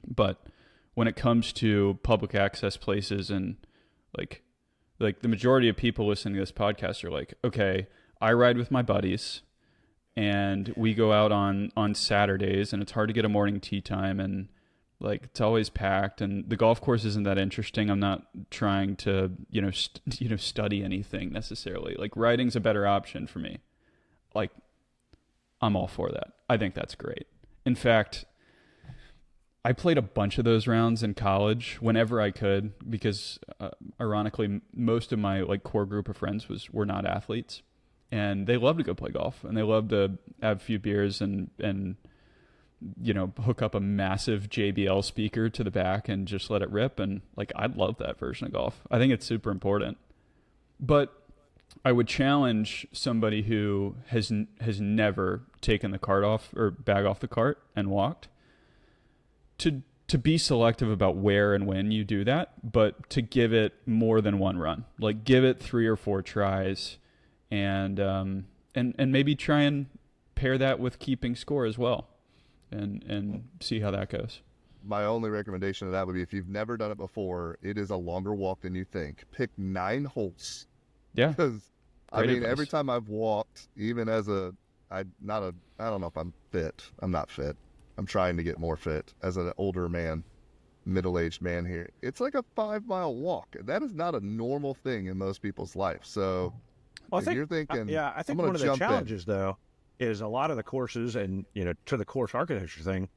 S2: But when it comes to public access places, and like the majority of people listening to this podcast are like, okay, I ride with my buddies and we go out on Saturdays, and it's hard to get a morning tee time, and like it's always packed, and the golf course isn't that interesting. I'm not trying to, study anything necessarily. Like, riding's a better option for me. Like, I'm all for that. I think that's great. In fact, I played a bunch of those rounds in college whenever I could, because ironically, most of my like core group of friends were not athletes, and they love to go play golf, and they love to have a few beers and hook up a massive JBL speaker to the back and just let it rip. And like, I'd love that version of golf. I think it's super important. But I would challenge somebody who has never taken the cart off or bag off the cart and walked to be selective about where and when you do that, but to give it more than one run. Like, give it 3 or 4 tries, and maybe try and pair that with keeping score as well. and see how that goes.
S1: My only recommendation of that would be if you've never done it before, it is a longer walk than you think. Pick 9 holes.
S2: Yeah.
S1: Because,
S2: Great
S1: every
S2: advice.
S1: time I've walked, even as I don't know if I'm fit. I'm not fit. I'm trying to get more fit as an older man, middle-aged man here. It's like a 5-mile walk. That is not a normal thing in most people's life. So
S3: Well,
S1: if you're thinking,
S3: I think
S1: I'm gonna
S3: one of the
S1: jump in.
S3: challenges, though, is a lot of the courses, and to the course architecture thing,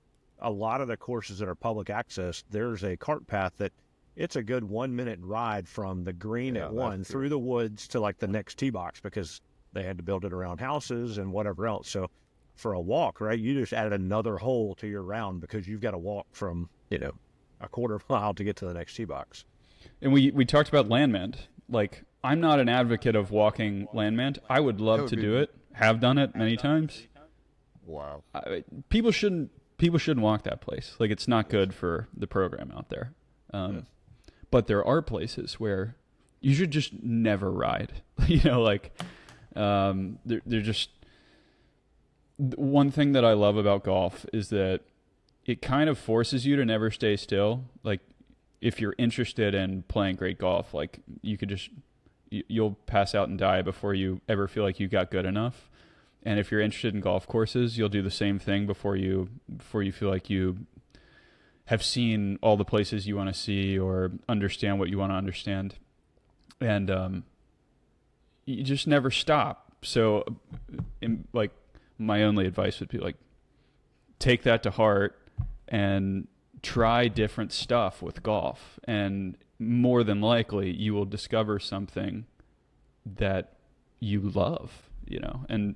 S3: a lot of the courses that are public access, there's a cart path that it's a good 1-minute ride from the green
S1: Yeah,
S3: at
S1: that's
S3: one
S1: true.
S3: through the woods to like the next tee box, because they had to build it around houses and whatever else. So for a walk, right, you just added another hole to your round because you've got to walk from a quarter mile to get to the next tee box.
S2: And we talked about Landmand. Like, I'm not an advocate of walking Landmand. I would love to do it. Have done it many times.
S1: Wow.
S2: People shouldn't walk that place. Like, it's not good for the program out there. But there are places where you should just never ride. They're just, one thing that I love about golf is that it kind of forces you to never stay still. Like, if you're interested in playing great golf, like, you could just, you'll pass out and die before you ever feel like you got good enough. And if you're interested in golf courses, you'll do the same thing before you feel like you have seen all the places you want to see or understand what you want to understand. And you just never stop. So, my only advice would be, like, take that to heart and try different stuff with golf. And more than likely, you will discover something that you love, And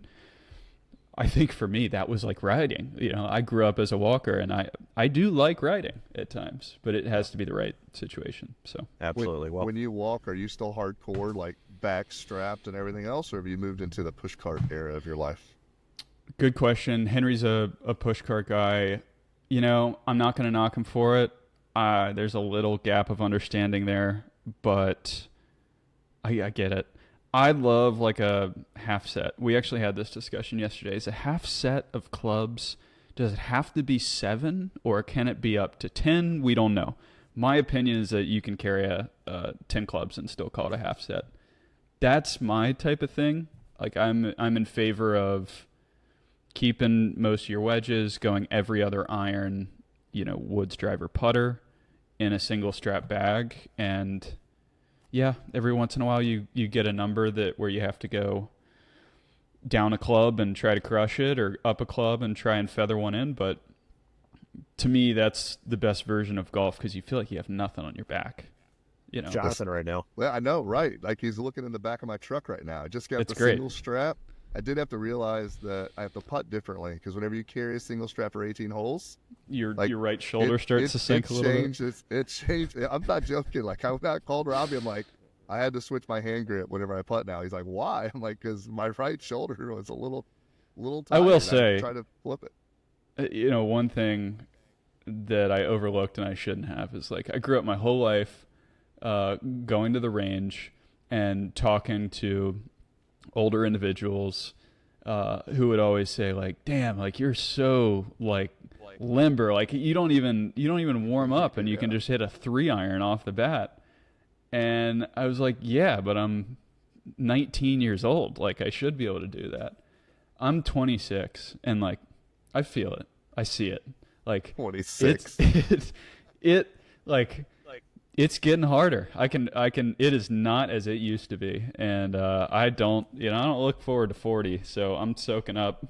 S2: I think for me, that was like riding. I grew up as a walker, and I do like riding at times, but it has to be the right situation. So
S3: Absolutely.
S1: When you walk, are you still hardcore, like back strapped and everything else, or have you moved into the push cart era of your life?
S2: Good question. Henry's a push cart guy. I'm not going to knock him for it. There's a little gap of understanding there, but I get it. I love like a half set. We actually had this discussion yesterday. Is a half set of clubs, does it have to be 7 or can it be up to 10? We don't know. My opinion is that you can carry 10 clubs and still call it a half set. That's my type of thing. Like, I'm in favor of keeping most of your wedges, going every other iron, woods driver putter in a single strap bag. And yeah, every once in a while you get a number where you have to go down a club and try to crush it, or up a club and try and feather one in. But to me, that's the best version of golf, because you feel like you have nothing on your back.
S3: Jonathan right now.
S1: Well, I know, right? Like, he's looking in the back of my truck right now. I just got the
S2: great.
S1: single strap. I did have to realize that I have to putt differently, because whenever you carry a single strap for 18 holes,
S2: your right shoulder starts to sink a little bit.
S1: It changed. I'm not joking. Like, I called Robby. I'm like, I had to switch my hand grip whenever I putt now. He's like, why? I'm like, because my right shoulder was a little tired.
S2: I will say,
S1: try to flip it.
S2: One thing that I overlooked and I shouldn't have is, like, I grew up my whole life going to the range and talking to older individuals who would always say, like, damn, like, you're so, like, limber, like, you don't even warm up and you can just hit a 3-iron off the bat. And I was like, yeah, but I'm 19 years old, like, I should be able to do that. I'm 26 and, like, I feel it, I see it, like,
S1: 26.
S2: It's getting harder. I can, it is not as it used to be. And, I don't look forward to 40. So I'm soaking up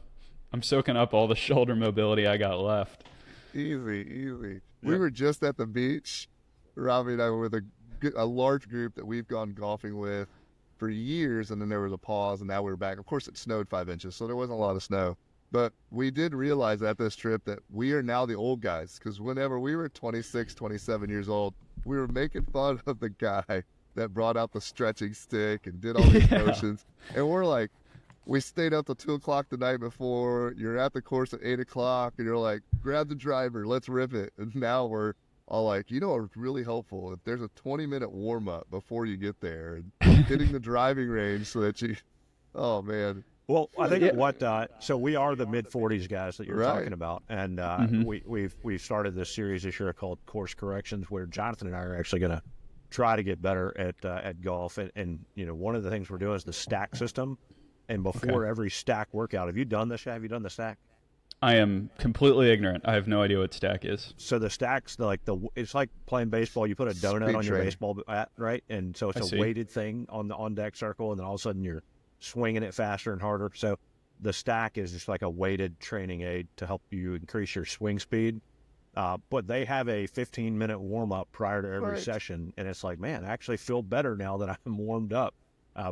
S2: all the shoulder mobility I got left.
S1: Easy. We were just at the beach. Robby and I were with a large group that we've gone golfing with for years. And then there was a pause, and now we're back. Of course, it snowed 5 inches, so there wasn't a lot of snow. But we did realize at this trip that we are now the old guys, because whenever we were 26, 27 years old, we were making fun of the guy that brought out the stretching stick and did all these motions. And we're like, we stayed up till 2 o'clock the night before. You're at the course at 8 o'clock, and you're like, grab the driver, let's rip it. And now we're all like, it's really helpful if there's a 20-minute warm-up before you get there and hitting the driving range so that you, oh, man.
S3: Well, I think so we are the mid 40s guys that you're
S1: Right.
S3: talking about, and we've started this series this year called Course Corrections, where Jonathan and I are actually going to try to get better at golf, and one of the things we're doing is the stack system, and before every stack workout, have you done this? Have you done the stack?
S2: I am completely ignorant. I have no idea what stack is.
S3: So the stacks, it's like playing baseball. You put a donut
S1: Speed
S3: on your
S1: training.
S3: baseball bat, right? And so it's a weighted thing on the on deck circle, and then all of a sudden you're swinging it faster and harder. So the stack is just like a weighted training aid to help you increase your swing speed. But they have a 15-minute warm up prior to every session, and it's like, man, I actually feel better now that I'm warmed up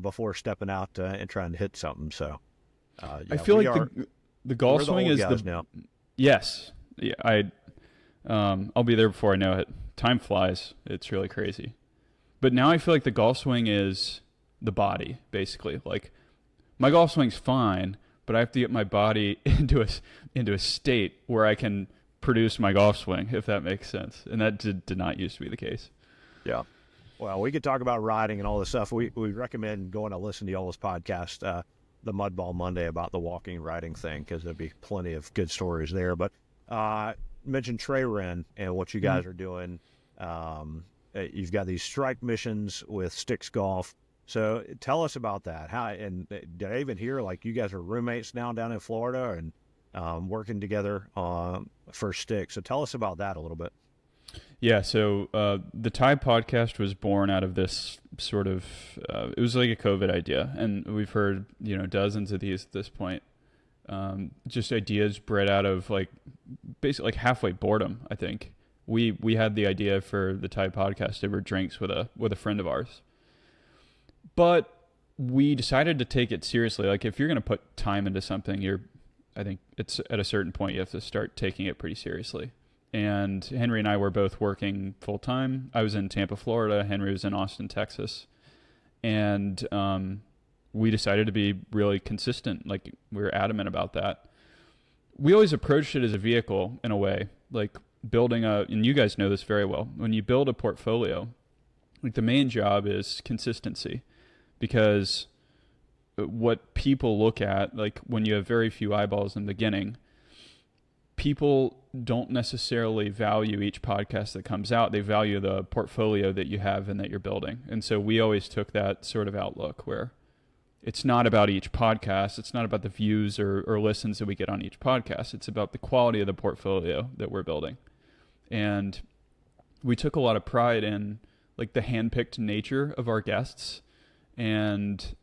S3: before stepping out and trying to hit something. So
S2: I feel like the golf swing is
S3: now.
S2: Yes. Yeah, I'll be there before I know it. Time flies. It's really crazy. But now I feel like the golf swing is the body, basically. Like, my golf swing's fine, but I have to get my body into a state where I can produce my golf swing, if that makes sense. And that did not used to be the case.
S3: Yeah. Well, we could talk about riding and all this stuff. We recommend going to listen to y'all's podcast, the Mudball Monday, about the walking riding thing, because there'll be plenty of good stories there. But mentioned Trey Wren and what you guys are doing. You've got these strike missions with Sticks Golf. So tell us about that. And did I even hear, like, you guys are roommates now down in Florida and working together for Sticks. So tell us about that a little bit.
S2: Yeah, so the Tide podcast was born out of this sort of, it was like a COVID idea, and we've heard, dozens of these at this point. Just ideas bred out of basically like halfway boredom, I think. We had the idea for the Tide podcast over drinks with a friend of ours. But we decided to take it seriously. Like, if you're going to put time into something, I think it's at a certain point you have to start taking it pretty seriously. And Henry and I were both working full time. I was in Tampa, Florida. Henry was in Austin, Texas. And we decided to be really consistent. Like, we were adamant about that. We always approached it as a vehicle in a way, like building and you guys know this very well. When you build a portfolio, like, the main job is consistency, because what people look at, like, when you have very few eyeballs in the beginning, people don't necessarily value each podcast that comes out. They value the portfolio that you have and that you're building. And so we always took that sort of outlook where it's not about each podcast. It's not about the views or listens that we get on each podcast. It's about the quality of the portfolio that we're building. And we took a lot of pride in, like, the handpicked nature of our guests. And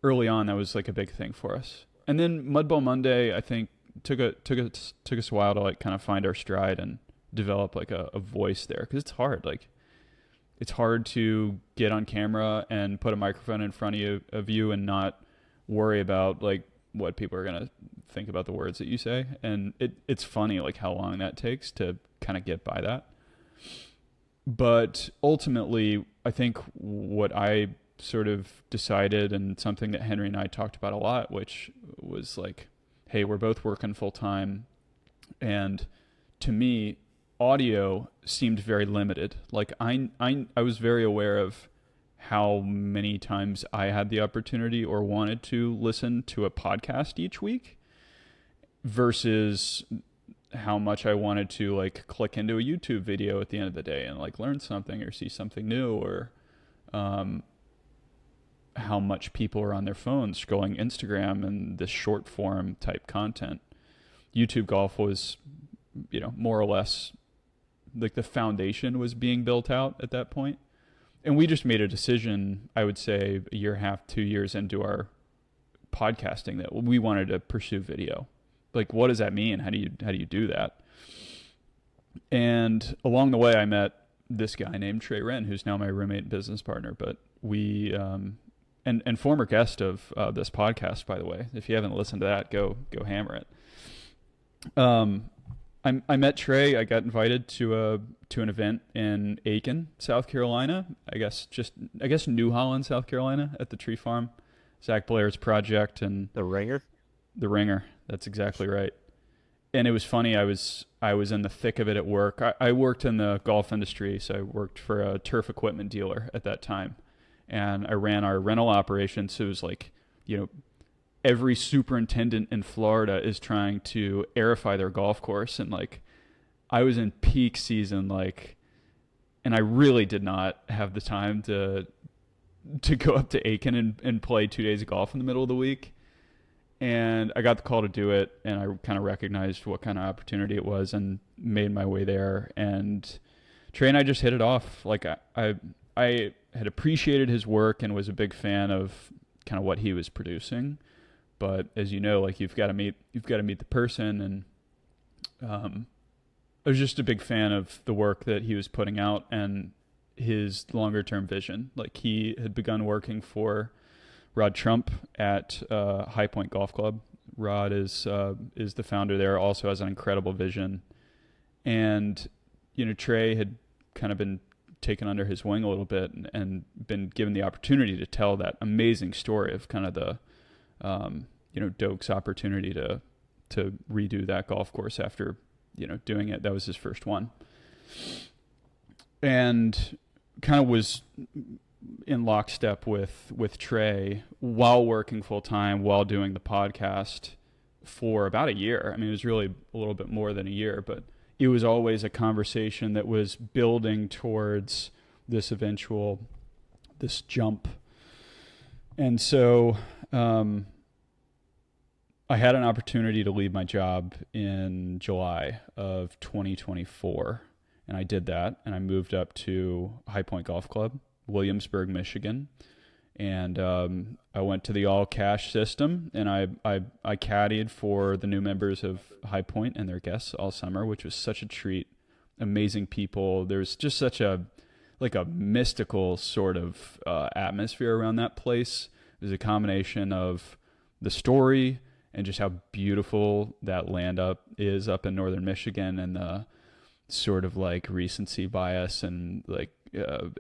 S2: early on, that was like a big thing for us. And then Mudball Monday, I think, took us a while to, like, kind of find our stride and develop, like, a voice there, because it's hard. Like, it's hard to get on camera and put a microphone in front of you and not worry about, like, what people are gonna think about the words that you say. And it's funny, like, how long that takes to kind of get by that. But ultimately, I think what I sort of decided, and something that Henry and I talked about a lot, which was like, hey, we're both working full time, and to me, audio seemed very limited. Like, I was very aware of how many times I had the opportunity or wanted to listen to a podcast each week versus how much I wanted to, like, click into a YouTube video at the end of the day and, like, learn something or see something new, or how much people are on their phones scrolling Instagram and this short form type content. YouTube golf was, more or less, like, the foundation was being built out at that point. And we just made a decision, I would say a year and a half, 2 years into our podcasting, that we wanted to pursue video. Like, what does that mean? How do you do that? And along the way, I met this guy named Trey Wren, who's now my roommate and business partner. But we, and former guest of this podcast, by the way. If you haven't listened to that, go hammer it. I met Trey. I got invited to an event in Aiken, South Carolina. I guess New Holland, South Carolina, at the Tree Farm, Zach Blair's project, and
S3: The Ringer.
S2: The Ringer. That's exactly right. And it was funny. I was in the thick of it at work. I worked in the golf industry, so I worked for a turf equipment dealer at that time, and I ran our rental operation. So it was like, every superintendent in Florida is trying to aerify their golf course. And like, I was in peak season, like, and I really did not have the time to go up to Aiken and play 2 days of golf in the middle of the week. And I got the call to do it, and I kind of recognized what kind of opportunity it was and made my way there. And Trey and I just hit it off. Like I had appreciated his work and was a big fan of kind of what he was producing. But as you know, like you've got to meet the person. And I was just a big fan of the work that he was putting out and his longer term vision. Like he had begun working for Rod Trump at High Point Golf Club. Rod is the founder there, also has an incredible vision. And, you know, Trey had kind of been taken under his wing a little bit and been given the opportunity to tell that amazing story of kind of the, Doak's opportunity to redo that golf course after, doing it. That was his first one. And kind of was in lockstep with Trey while working full time, while doing the podcast for about a year. I mean, it was really a little bit more than a year, but it was always a conversation that was building towards this jump. And so, I had an opportunity to leave my job in July of 2024, and I did that, and I moved up to High Point Golf Club, Williamsburg, Michigan, and I went to the all cash system, and I caddied for the new members of High Point and their guests all summer, which was such a treat. Amazing people. There's just such a mystical sort of atmosphere around that place. It was a combination of the story and just how beautiful that land is up in northern Michigan, and the sort of like recency bias, and like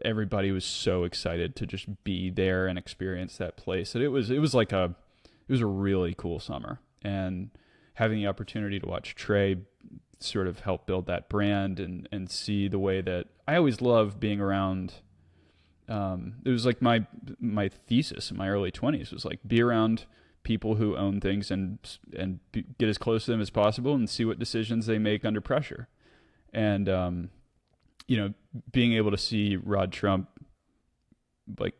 S2: everybody was so excited to just be there and experience that place. And it was a really cool summer, and having the opportunity to watch Trey sort of help build that brand and see the way that I always love being around. It was like my thesis in my early 20s was like, be around people who own things and get as close to them as possible and see what decisions they make under pressure. And, being able to see Rod Trump like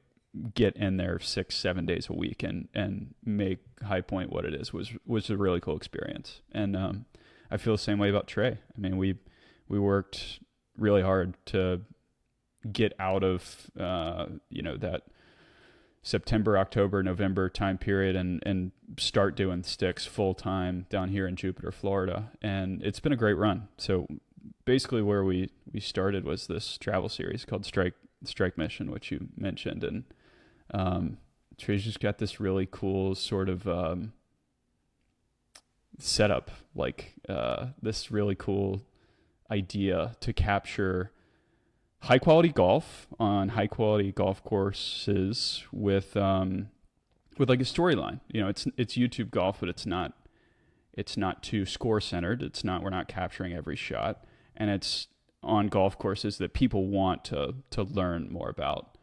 S2: get in there 6-7 days a week and make High Point what it is was a really cool experience. And I feel the same way about Trey. I mean, we worked really hard to get out of that September, October, November time period and start doing sticks full time down here in Jupiter, Florida. And it's been a great run. So basically where we started was this travel series called Strike Mission, which you mentioned. And Trey's just got this really cool sort of setup, like this really cool idea to capture high quality golf on high quality golf courses with like a storyline. It's YouTube golf, but it's not too score centered. We're not capturing every shot, and it's on golf courses that people want to learn more about.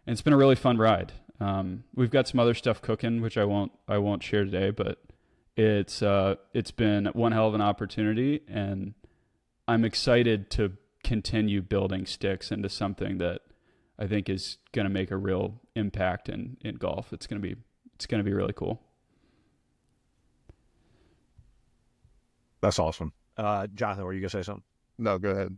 S2: And it's been a really fun ride. We've got some other stuff cooking, which I won't share today, but it's been one hell of an opportunity, and I'm excited to continue building sticks into something that I think is going to make a real impact in golf. It's going to be really cool.
S3: That's awesome. Jonathan, were you going to say something?
S1: No, go ahead.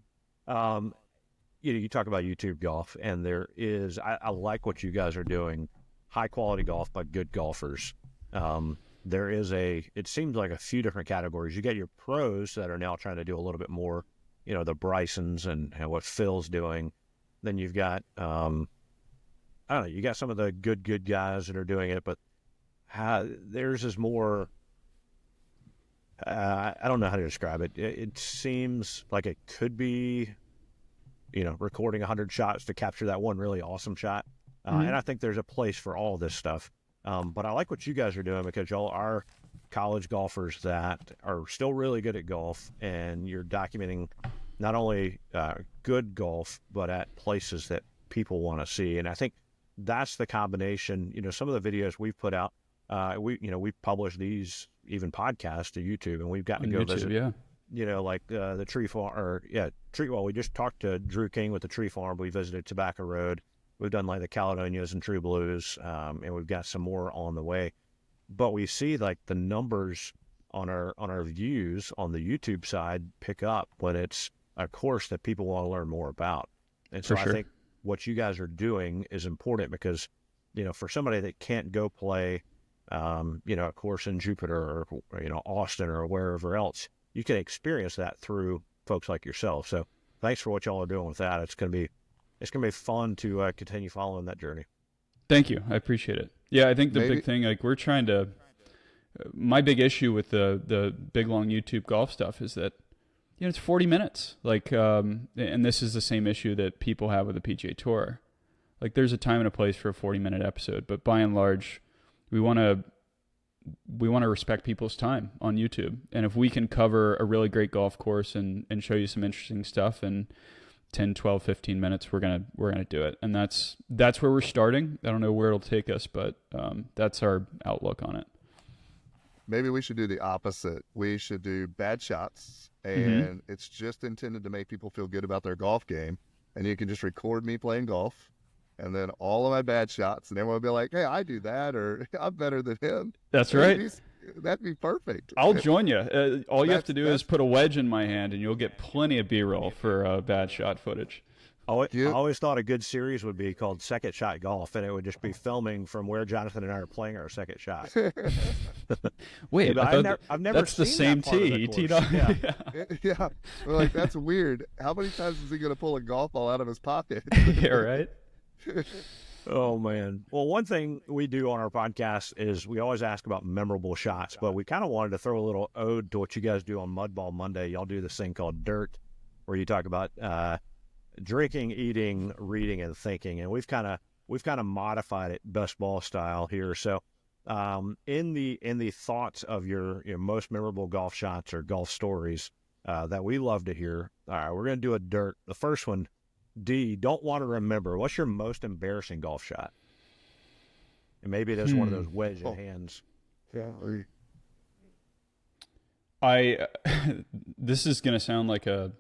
S3: You talk about YouTube golf, and there is, I like what you guys are doing, high quality golf by good golfers. There is it seems like a few different categories. You get your pros that are now trying to do a little bit more, the Brysons and what Phil's doing. Then you've got, I don't know, you got some of the good guys that are doing it, but theirs is more, I don't know how to describe it. It seems like it could be, recording 100 shots to capture that one really awesome shot. And I think there's a place for all this stuff. But I like what you guys are doing, because y'all are college golfers that are still really good at golf, and you're documenting not only good golf, but at places that people want to see. And I think that's the combination. Some of the videos we've put out, we've published these even podcasts to YouTube, and we've gotten to go visit.
S2: Yeah.
S3: Like the tree farm, Well, we just talked to Drew King with the tree farm. We visited Tobacco Road. We've done like the Caledonias and True Blues, and we've got some more on the way. But we see like the numbers on our views on the YouTube side pick up when it's a course that people want to learn more about. And so I think what you guys are doing is important because, for somebody that can't go play, a course in Jupiter or, Austin or wherever else, you can experience that through folks like yourself. So thanks for what y'all are doing with that. It's going to be fun to continue following that journey.
S2: Thank you. I appreciate it. Yeah. I think the big thing, like we're trying to, my big issue with the big long YouTube golf stuff is that, it's 40 minutes. Like, and this is the same issue that people have with the PGA Tour. Like there's a time and a place for a 40-minute episode, but by and large, we want to respect people's time on YouTube. And if we can cover a really great golf course and show you some interesting stuff in 10, 12, 15 minutes, we're going to do it. And that's where we're starting. I don't know where it'll take us, but that's our outlook on it.
S1: Maybe we should do the opposite. We should do bad shots, and it's just intended to make people feel good about their golf game. And you can just record me playing golf, and then all of my bad shots, and everyone will be like, hey, I do that, or I'm better than him.
S2: That's right.
S1: That'd be perfect.
S2: I'll join you. All you have to do is put a wedge in my hand, and you'll get plenty of B-roll for bad shot footage.
S3: I always thought a good series would be called Second Shot Golf, and it would just be filming from where Jonathan and I are playing our second shot.
S2: Wait,
S3: I've never
S2: that's
S3: seen
S2: the same
S3: that part of
S2: tee.
S3: the
S2: He teed
S3: course.
S2: off.
S3: Yeah.
S1: Yeah. We're like, that's weird. How many times is he going to pull a golf ball out of his pocket?
S2: Yeah, right?
S3: Oh, man. Well, one thing we do on our podcast is we always ask about memorable shots, but we kind of wanted to throw a little ode to what you guys do on Mud Ball Monday. Y'all do this thing called Dirt, where you talk about drinking, eating, reading, and thinking, and we've kind of modified it best ball style here. So, in the thoughts of your most memorable golf shots or golf stories that we love to hear, all right, we're gonna do a Dirt. The first one, D, don't want to remember. What's your most embarrassing golf shot? And maybe it is one of those wedge in hands.
S1: Yeah.
S2: This is gonna sound like a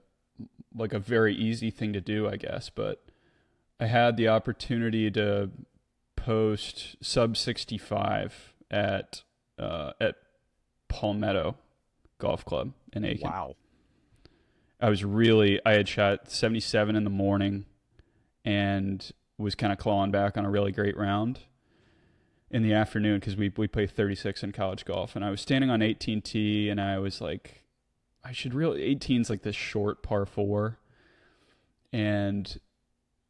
S2: very easy thing to do, I guess, but I had the opportunity to post sub 65 at Palmetto Golf Club in Aiken.
S3: Wow.
S2: I had shot 77 in the morning and was kind of clawing back on a really great round in the afternoon because we play 36 in college golf, and I was standing on 18T and I was like, 18's like this short par 4, and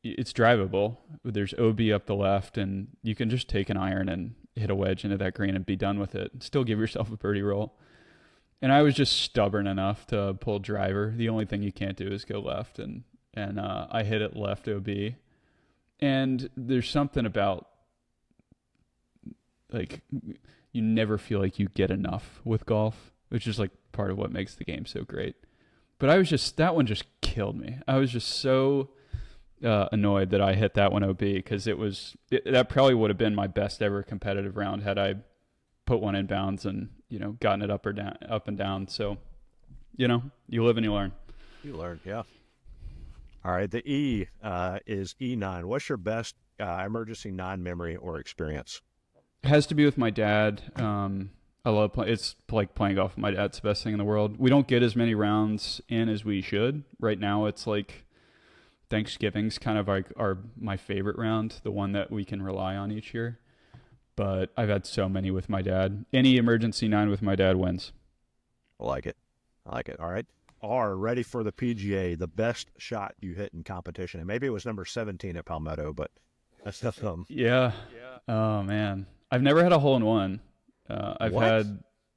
S2: it's drivable. There's OB up the left, and you can just take an iron and hit a wedge into that green and be done with it. Still give yourself a birdie roll. And I was just stubborn enough to pull driver. The only thing you can't do is go left, and I hit it left OB. And there's something about, like, you never feel like you get enough with golf, which is like part of what makes the game so great. But that one just killed me. I was just so annoyed that I hit that one OB because that probably would have been my best ever competitive round had I put one in bounds and, gotten it up and down. So, you live and you learn.
S3: You learn, yeah. All right, the E is E9. What's your best emergency 9 memory or experience?
S2: It has to be with my dad. I love playing. It's like playing golf with my dad. It's the best thing in the world. We don't get as many rounds in as we should. Right now, it's like Thanksgiving's kind of like my favorite round, the one that we can rely on each year. But I've had so many with my dad. Any emergency 9 with my dad wins.
S3: I like it. All right. R, ready for the PGA, the best shot you hit in competition. And maybe it was number 17 at Palmetto, but that's something.
S2: Yeah. Oh, man. I've never had a hole-in-one. I've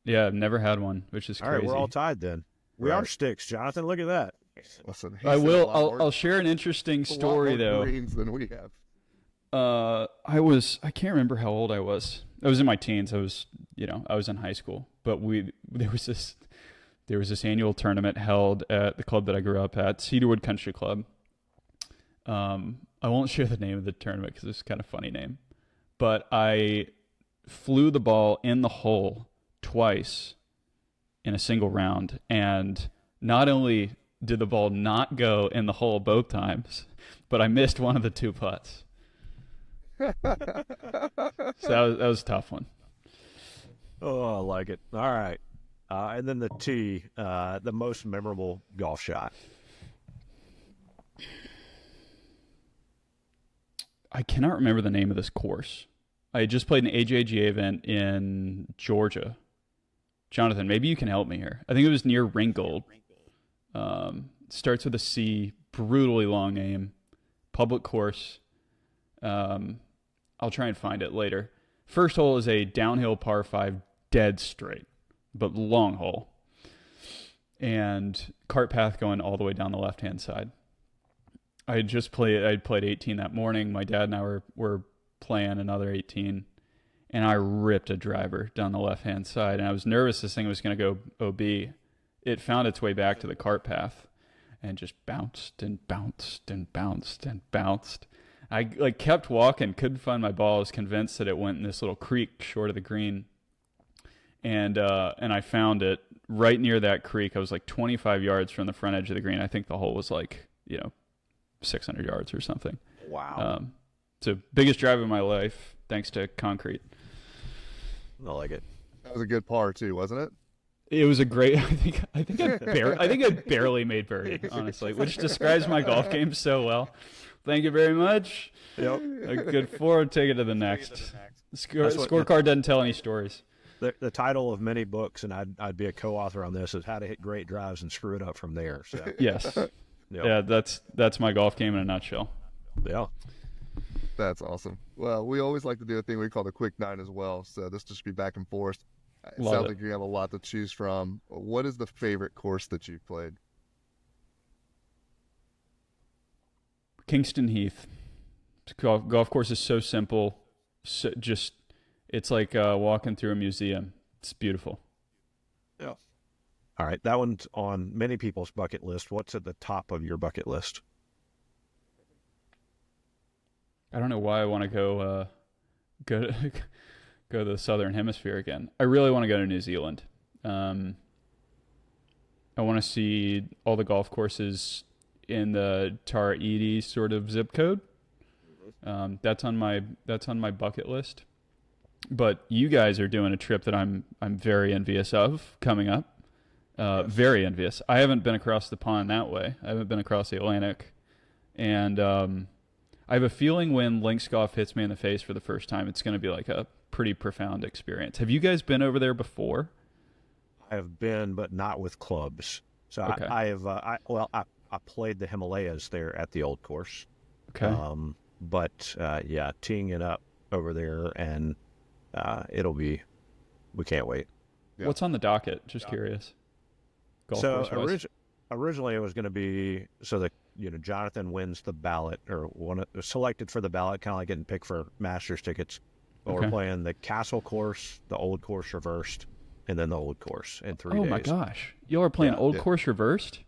S2: never had one, which is crazy.
S3: All right, we're all tied then. We are sticks, Jonathan. Look at that.
S1: Listen,
S2: I'll share an interesting story though.
S1: Greens than we have.
S2: I can't remember how old I was. I was in my teens. I was in high school. But there was this annual tournament held at the club that I grew up at, Cedarwood Country Club. I won't share the name of the tournament because it's kind of a funny name. But I flew the ball in the hole twice in a single round. And not only did the ball not go in the hole both times, but I missed one of the 2 putts. So that was a tough one.
S3: Oh, I like it. All right. And then the tee, the most memorable golf shot.
S2: I cannot remember the name of this course. I had just played an AJGA event in Georgia. Jonathan, maybe you can help me here. I think it was near Ringgold. Starts with a C, brutally long name, public course. I'll try and find it later. First hole is a downhill par 5, dead straight, but long hole. And cart path going all the way down the left-hand side. I'd played 18 that morning. My dad and I were playing another 18, and I ripped a driver down the left-hand side, and I was nervous this thing was going to go OB. It found its way back to the cart path and just bounced and bounced and bounced and bounced. I kept walking, couldn't find my ball. I was convinced that it went in this little creek short of the green, and I found it right near that creek. I was 25 yards from the front edge of the green. I think the hole was 600 yards or something.
S3: Wow.
S2: So biggest drive of my life, thanks to concrete.
S3: I like it.
S1: That was a good par too, wasn't it?
S2: It was a great. I think I barely made birdie, honestly, which describes my golf game so well. Thank you very much.
S3: Yep.
S2: A good 4. Take it to the next. Scorecard doesn't tell any stories.
S3: The title of many books, and I'd be a co-author on this, is How to Hit Great Drives and Screw It Up from There. So.
S2: Yes.
S3: Yep.
S2: Yeah, that's my golf game in a nutshell.
S3: Yeah.
S1: That's awesome. Well, we always like to do a thing we call the quick 9 as well. So this just be back and forth. It sounds like you have a lot to choose from. What is the favorite course that you've played?
S2: Kingston Heath. Golf course is so simple. It's like walking through a museum. It's beautiful.
S3: Yeah. All right, that one's on many people's bucket list. What's at the top of your bucket list?
S2: I don't know why I want to go to the Southern Hemisphere again. I really want to go to New Zealand. I want to see all the golf courses in the Tara Iti sort of zip code. That's on my bucket list. But you guys are doing a trip that I'm very envious of coming up. Very envious. I haven't been across the pond that way. I haven't been across the Atlantic. And I have a feeling when links golf hits me in the face for the first time, it's going to be like a pretty profound experience. Have you guys been over there before?
S3: I have been, but not with clubs. So
S2: Okay.
S3: I played the Himalayas there at the old course.
S2: Okay.
S3: But teeing it up over there, and we can't wait.
S1: Yeah.
S2: What's on the docket? Just curious. Golf course-wise.
S3: Originally it was going to be so that Jonathan wins the ballot, or selected for the ballot, kind of like getting picked for Masters tickets. But
S2: Okay.
S3: we're playing the Castle course, the old course reversed, and then the old course in 3 days.
S2: Oh my gosh. Y'all are playing old course reversed?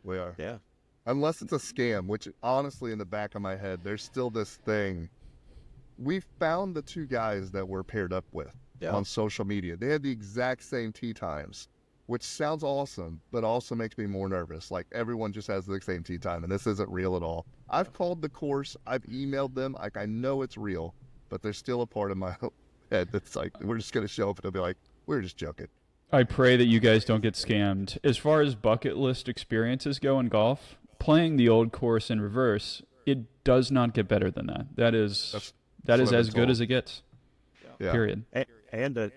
S1: We are.
S3: Yeah.
S1: Unless it's a scam, which honestly in the back of my head, there's still this thing. We found the 2 guys that we're paired up with on social media. They had the exact same tee times, which sounds awesome, but also makes me more nervous. Like everyone just has the same tee time, and this isn't real at all. I've called the course. I've emailed them. Like I know it's real, but there's still a part of my head that's like, we're just going to show up and they'll be like, we're just joking.
S2: I pray that you guys don't get scammed. As far as bucket list experiences go in golf, playing the old course in reverse, it does not get better than that. That is as good as it gets.
S1: Yeah.
S2: Period.
S3: And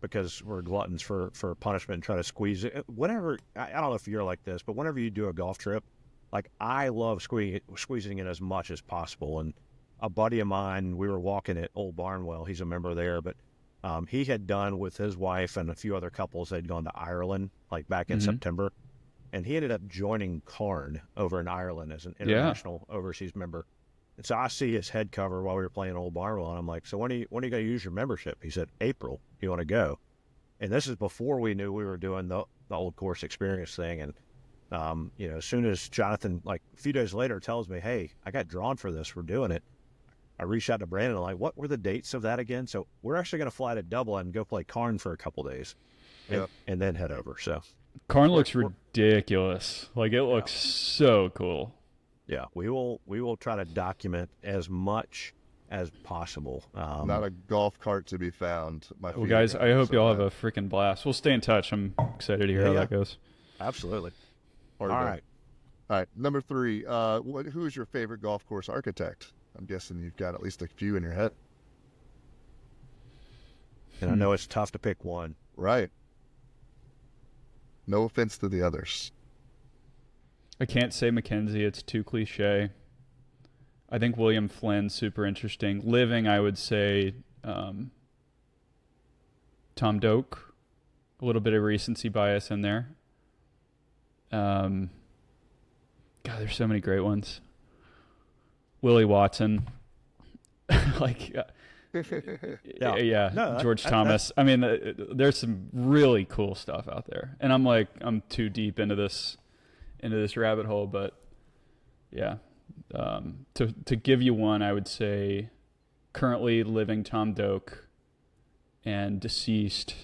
S3: because we're gluttons for punishment and try to squeeze it. Whenever, I don't know if you're like this, but whenever you do a golf trip, like I love squeezing it as much as possible. And a buddy of mine, we were walking at Old Barnwell. He's a member there, but he had done with his wife and a few other couples. They'd gone to Ireland like back in September, and he ended up joining Cairn over in Ireland as an international overseas member. And so I see his head cover while we were playing Old Barnwell, and I'm like, so when are you going to use your membership? He said, April. You want to go? And this is before we knew we were doing the old course experience thing. And as soon as Jonathan, like a few days later, tells me, hey, I got drawn for this, we're doing it, I reached out to Brandon, like, what were the dates of that again? So we're actually going to fly to Dublin and go play Karn for a couple days, and then head over. So
S2: Karn looks ridiculous. Like, it looks so cool.
S3: Yeah, we will try to document as much as possible.
S1: Not a golf cart to be found.
S2: Well, guys, I hope y'all have a freaking blast. We'll stay in touch. I'm excited to hear how that goes.
S3: Absolutely.
S1: All right. Number 3. Who is your favorite golf course architect? I'm guessing you've got at least a few in your head.
S3: And I know it's tough to pick one.
S1: Right. No offense to the others.
S2: I can't say Mackenzie. It's too cliche. I think William Flynn's super interesting. Living, I would say Tom Doak. A little bit of recency bias in there. God, there's so many great ones. Willie Watson. Like,
S3: No,
S2: George Thomas. I mean, there's some really cool stuff out there. And I'm too deep into this rabbit hole, but yeah. To give you one, I would say currently living Tom Doak and deceased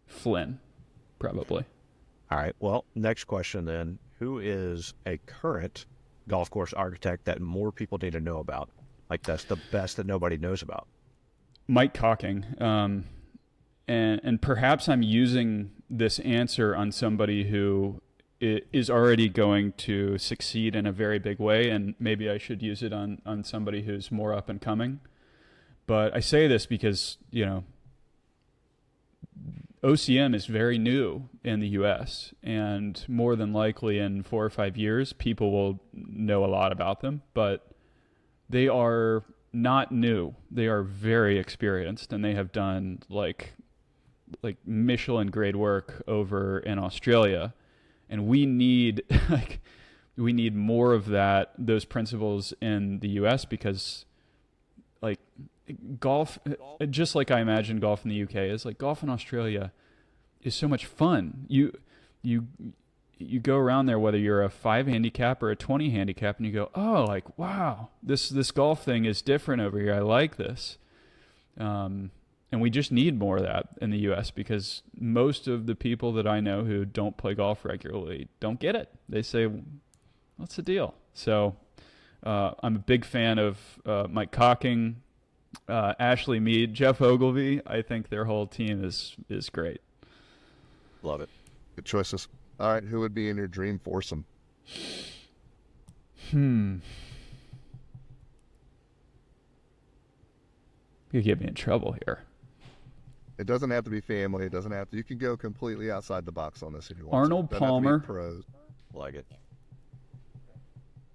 S2: Flynn, probably.
S3: All right. Well, next question then. Who is a current golf course architect that more people need to know about? Like, that's the best that nobody knows about.
S2: Mike Cocking. And perhaps I'm using this answer on somebody who is already going to succeed in a very big way, and maybe I should use it on somebody who's more up and coming. But I say this because, OCM is very new in the U.S., and more than likely in 4 or 5 years, people will know a lot about them, but they are not new. They are very experienced, and they have done like Michelin grade work over in Australia. And we need more of those principles in the U.S. because like golf, just like I imagine golf in the UK is, like golf in Australia is so much fun. You go around there, whether you're a 5 handicap or a 20 handicap, and you go, oh, like, wow, this golf thing is different over here. I like this. And we just need more of that in the U.S. because most of the people that I know who don't play golf regularly don't get it. They say, what's the deal? So I'm a big fan of Mike Cocking, Ashley Mead, Jeff Ogilvy. I think their whole team is great.
S3: Love it.
S1: Good choices. All right, who would be in your dream foursome?
S2: You get me in trouble here.
S1: It doesn't have to be family. It doesn't have to. You can go completely outside the box on this if you want.
S2: Arnold Palmer.
S1: Pros.
S3: Like it.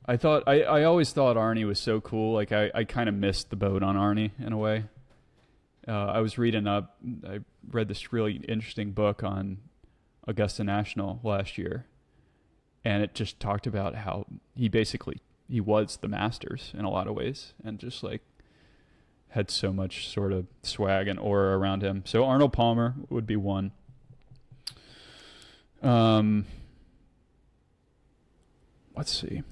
S2: I always thought Arnie was so cool. Like I kind of missed the boat on Arnie in a way. I read this really interesting book on Augusta National last year, and it just talked about how he was the Masters in a lot of ways, and just like had so much sort of swag and aura around him. So Arnold Palmer would be one. Let's see.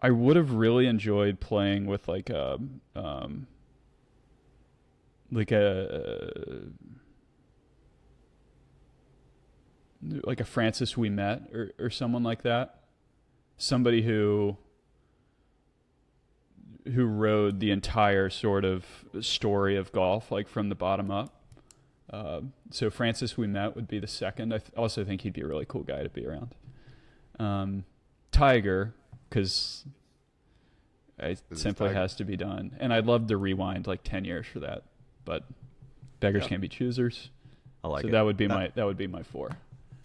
S2: I would have really enjoyed playing with like a Francis Ouimet or someone like that. Somebody who rode the entire sort of story of golf, like from the bottom up. So Francis Ouimet would be the second. I also think he'd be a really cool guy to be around. Tiger, because it simply has to be done. And I'd love to rewind like 10 years for that, but beggars can't be choosers.
S3: I like it.
S2: So that would be my 4.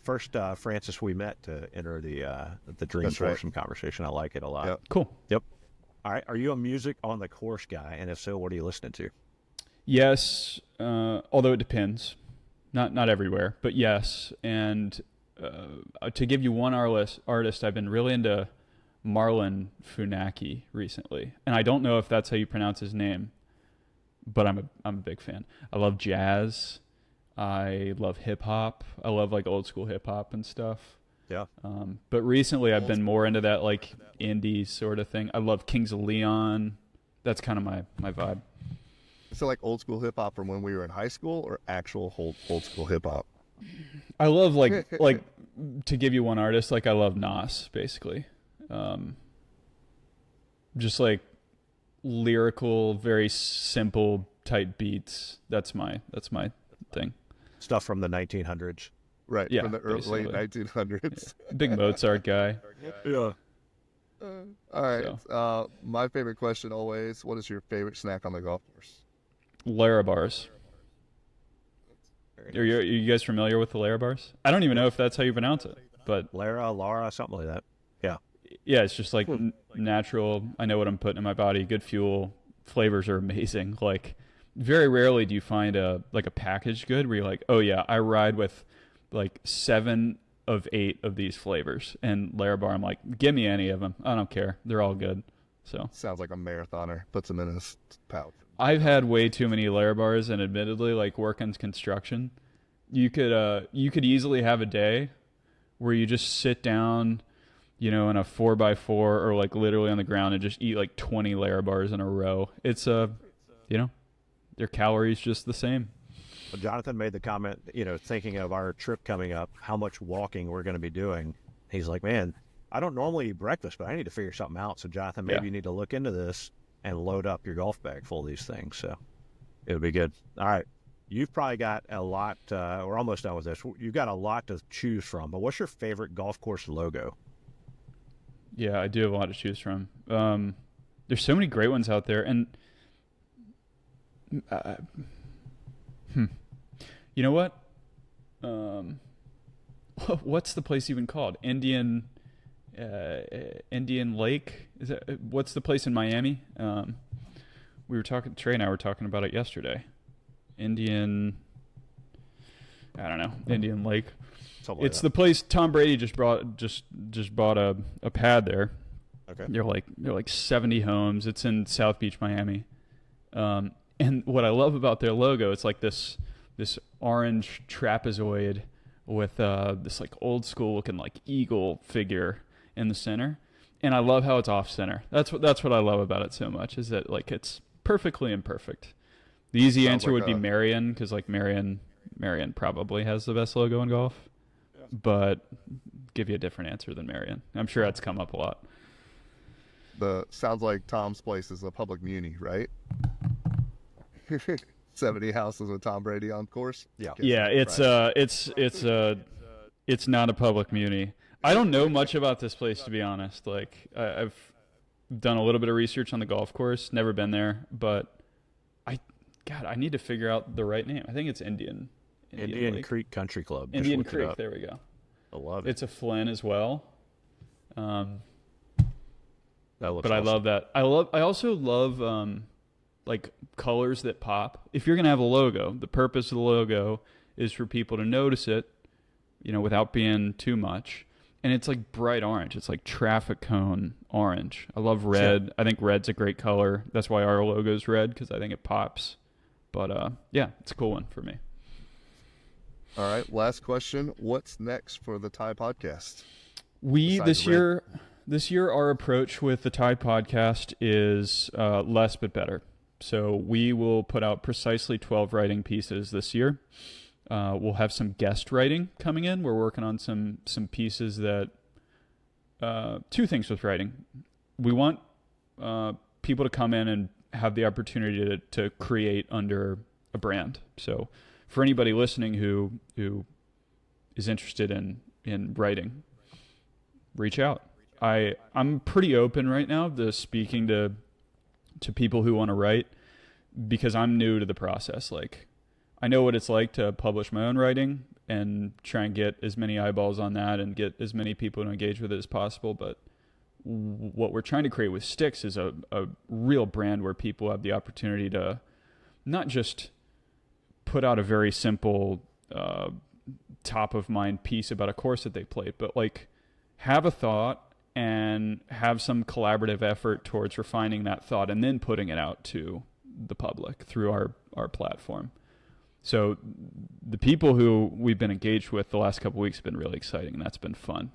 S3: First Francis Ouimet to enter the dream foursome conversation. I like it a lot.
S1: Yep.
S2: Cool.
S3: Yep. All right. Are you a music on the course guy? And if so, what are you listening to?
S2: Yes, although it depends. Not everywhere, but yes. And to give you one artist, I've been really into Marlon Funaki recently. And I don't know if that's how you pronounce his name, but I'm a big fan. I love jazz. I love hip hop. I love like old school hip hop and stuff.
S3: Yeah.
S2: But recently I've been more into that like indie sort of thing. I love Kings of Leon. That's kind of my vibe.
S4: So like old school hip hop from when we were in high school, or actual old school hip hop?
S2: I love like to give you one artist, like I love Nas basically. Just like lyrical, very simple type beats. That's my thing.
S3: Stuff from the 1900s.
S4: Right.
S2: Yeah,
S4: From the late
S2: basically.
S4: 1900s.
S2: Big Mozart guy.
S3: Yeah.
S4: All right. My favorite question always: what is your favorite snack on the golf course?
S2: Lara bars. Are you guys familiar with the Lara bars? I don't even know if that's how you pronounce it, but
S3: Laura, something like that. Yeah.
S2: yeah, it's just like natural. I know what I'm putting in my body. Good fuel. Flavors are amazing. Like very rarely do you find a packaged good where you're like, oh yeah, I ride with like 7 of 8 of these flavors. And Lara bar, I'm like, give me any of them. I don't care. They're all good. So
S4: Sounds like a marathoner. Puts them in his pouch.
S2: I've had way too many Lara bars, and admittedly, like working construction, you could easily have a day where you just sit down, in a 4x4 or like literally on the ground and just eat like 20 Lara bars in a row. It's their calories just the same.
S3: Well, Jonathan made the comment, thinking of our trip coming up, how much walking we're going to be doing. He's like, man, I don't normally eat breakfast, but I need to figure something out. So Jonathan, maybe you need to look into this and load up your golf bag full of these things. So it'll be good. All right. You've probably got a lot, we're almost done with this. You've got a lot to choose from, but what's your favorite golf course logo?
S2: Yeah, I do have a lot to choose from. There's so many great ones out there. And you know what? What's the place even called? Indian Lake? Is that what's the place in Miami? We were talking. Trey and I were talking about it yesterday. Indian Lake. It's the place Tom Brady just bought a pad there.
S3: Okay.
S2: They're like 70 homes. It's in South Beach, Miami. And what I love about their logo, it's like this orange trapezoid with this like old school looking like eagle figure in the center. And I love how it's off center. That's what I love about it so much, is that like it's perfectly imperfect. The easy answer would be Marion, because like Marion probably has the best logo in golf. Yeah. But give you a different answer than Marion. I'm sure that's come up a lot.
S4: Sounds like Tom's place is a public muni, right? 70 houses with Tom Brady on course.
S3: Yeah.
S2: Yeah, it's not a public muni. I don't know much about this place, to be honest. Like I've done a little bit of research on the golf course, never been there, but I need to figure out the right name. I think it's Indian
S3: Creek Country Club.
S2: Indian Creek, there we go.
S3: I love it.
S2: It's a Flynn as well.
S3: That looks
S2: but awesome. I love that. I also love like colors that pop. If you're gonna have a logo, the purpose of the logo is for people to notice it, without being too much. And it's like bright orange. It's like traffic cone orange. I love red.
S3: Sure.
S2: I think red's a great color. That's why our logo is red, because I think it pops. But yeah, it's a cool one for me.
S4: All right, last question. What's next for the Tie Podcast?
S2: This year, our approach with the Tie Podcast is less but better. So we will put out precisely 12 writing pieces this year. We'll have some guest writing coming in. We're working on some pieces that, 2 things with writing. We want people to come in and have the opportunity to create under a brand. So for anybody listening who is interested in writing, reach out. I'm pretty open right now to speaking to people who want to write, because I'm new to the process. Like, I know what it's like to publish my own writing and try and get as many eyeballs on that and get as many people to engage with it as possible. But what we're trying to create with Sticks is a real brand where people have the opportunity to not just put out a very simple top of mind piece about a course that they played, but like have a thought and have some collaborative effort towards refining that thought and then putting it out to the public through our platform. So the people who we've been engaged with the last couple of weeks have been really exciting, and that's been fun.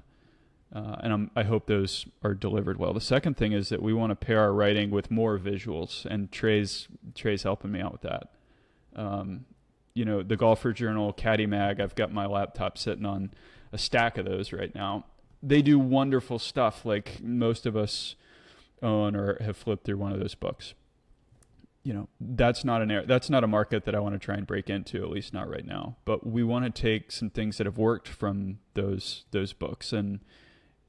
S2: And I hope those are delivered well. The second thing is that we want to pair our writing with more visuals, and Trey's helping me out with that. The Golfer Journal, Caddy Mag, I've got my laptop sitting on a stack of those right now. They do wonderful stuff, like most of us own or have flipped through one of those books. That's not a market that I want to try and break into, at least not right now. But we want to take some things that have worked from those books and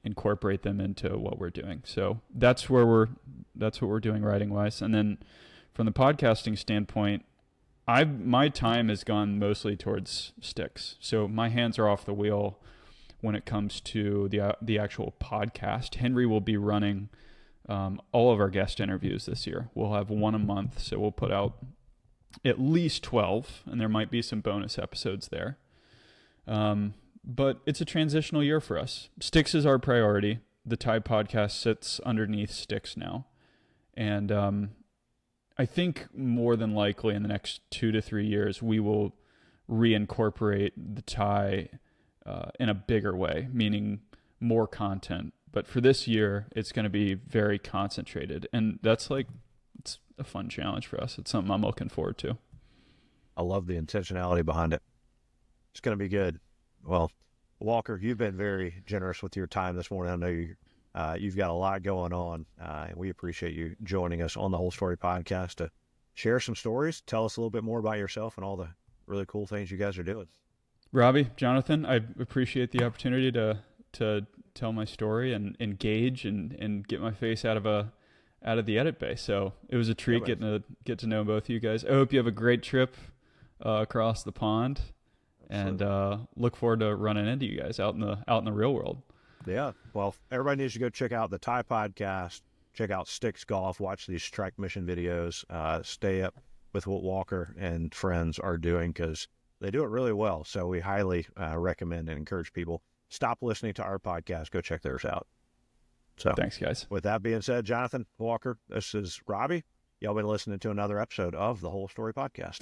S2: incorporate them into what we're doing. So that's what we're doing writing wise. And then from the podcasting standpoint, my time has gone mostly towards sticks. So my hands are off the wheel when it comes to the actual podcast. Henry will be running all of our guest interviews this year. We'll have one a month, so we'll put out at least 12, and there might be some bonus episodes there. But it's a transitional year for us. Sticks is our priority. The Tide podcast sits underneath Sticks now. And I think more than likely in the next 2 to 3 years, we will reincorporate the Tie in a bigger way, meaning more content. But for this year, it's going to be very concentrated. And it's a fun challenge for us. It's something I'm looking forward to.
S3: I love the intentionality behind it. It's going to be good. Well, Walker, you've been very generous with your time this morning. I know you've got a lot going on. And we appreciate you joining us on the Whole Story podcast to share some stories, tell us a little bit more about yourself and all the really cool things you guys are doing.
S2: Robby, Jonathan, I appreciate the opportunity to tell my story and engage and get my face out of the edit bay. So it was a treat getting to get to know both of you guys. I hope you have a great trip across the pond. Absolutely. And look forward to running into you guys out in the real world.
S3: Yeah. Well, everybody needs to go check out the Tie podcast, check out Sticks Golf, watch these strike mission videos, stay up with what Walker and friends are doing because they do it really well. So we highly recommend and encourage people, stop listening to our podcast, go check theirs out. So
S2: thanks, guys.
S3: With that being said, Jonathan, Walker, this is Robby. Y'all been listening to another episode of the Whole Story Podcast.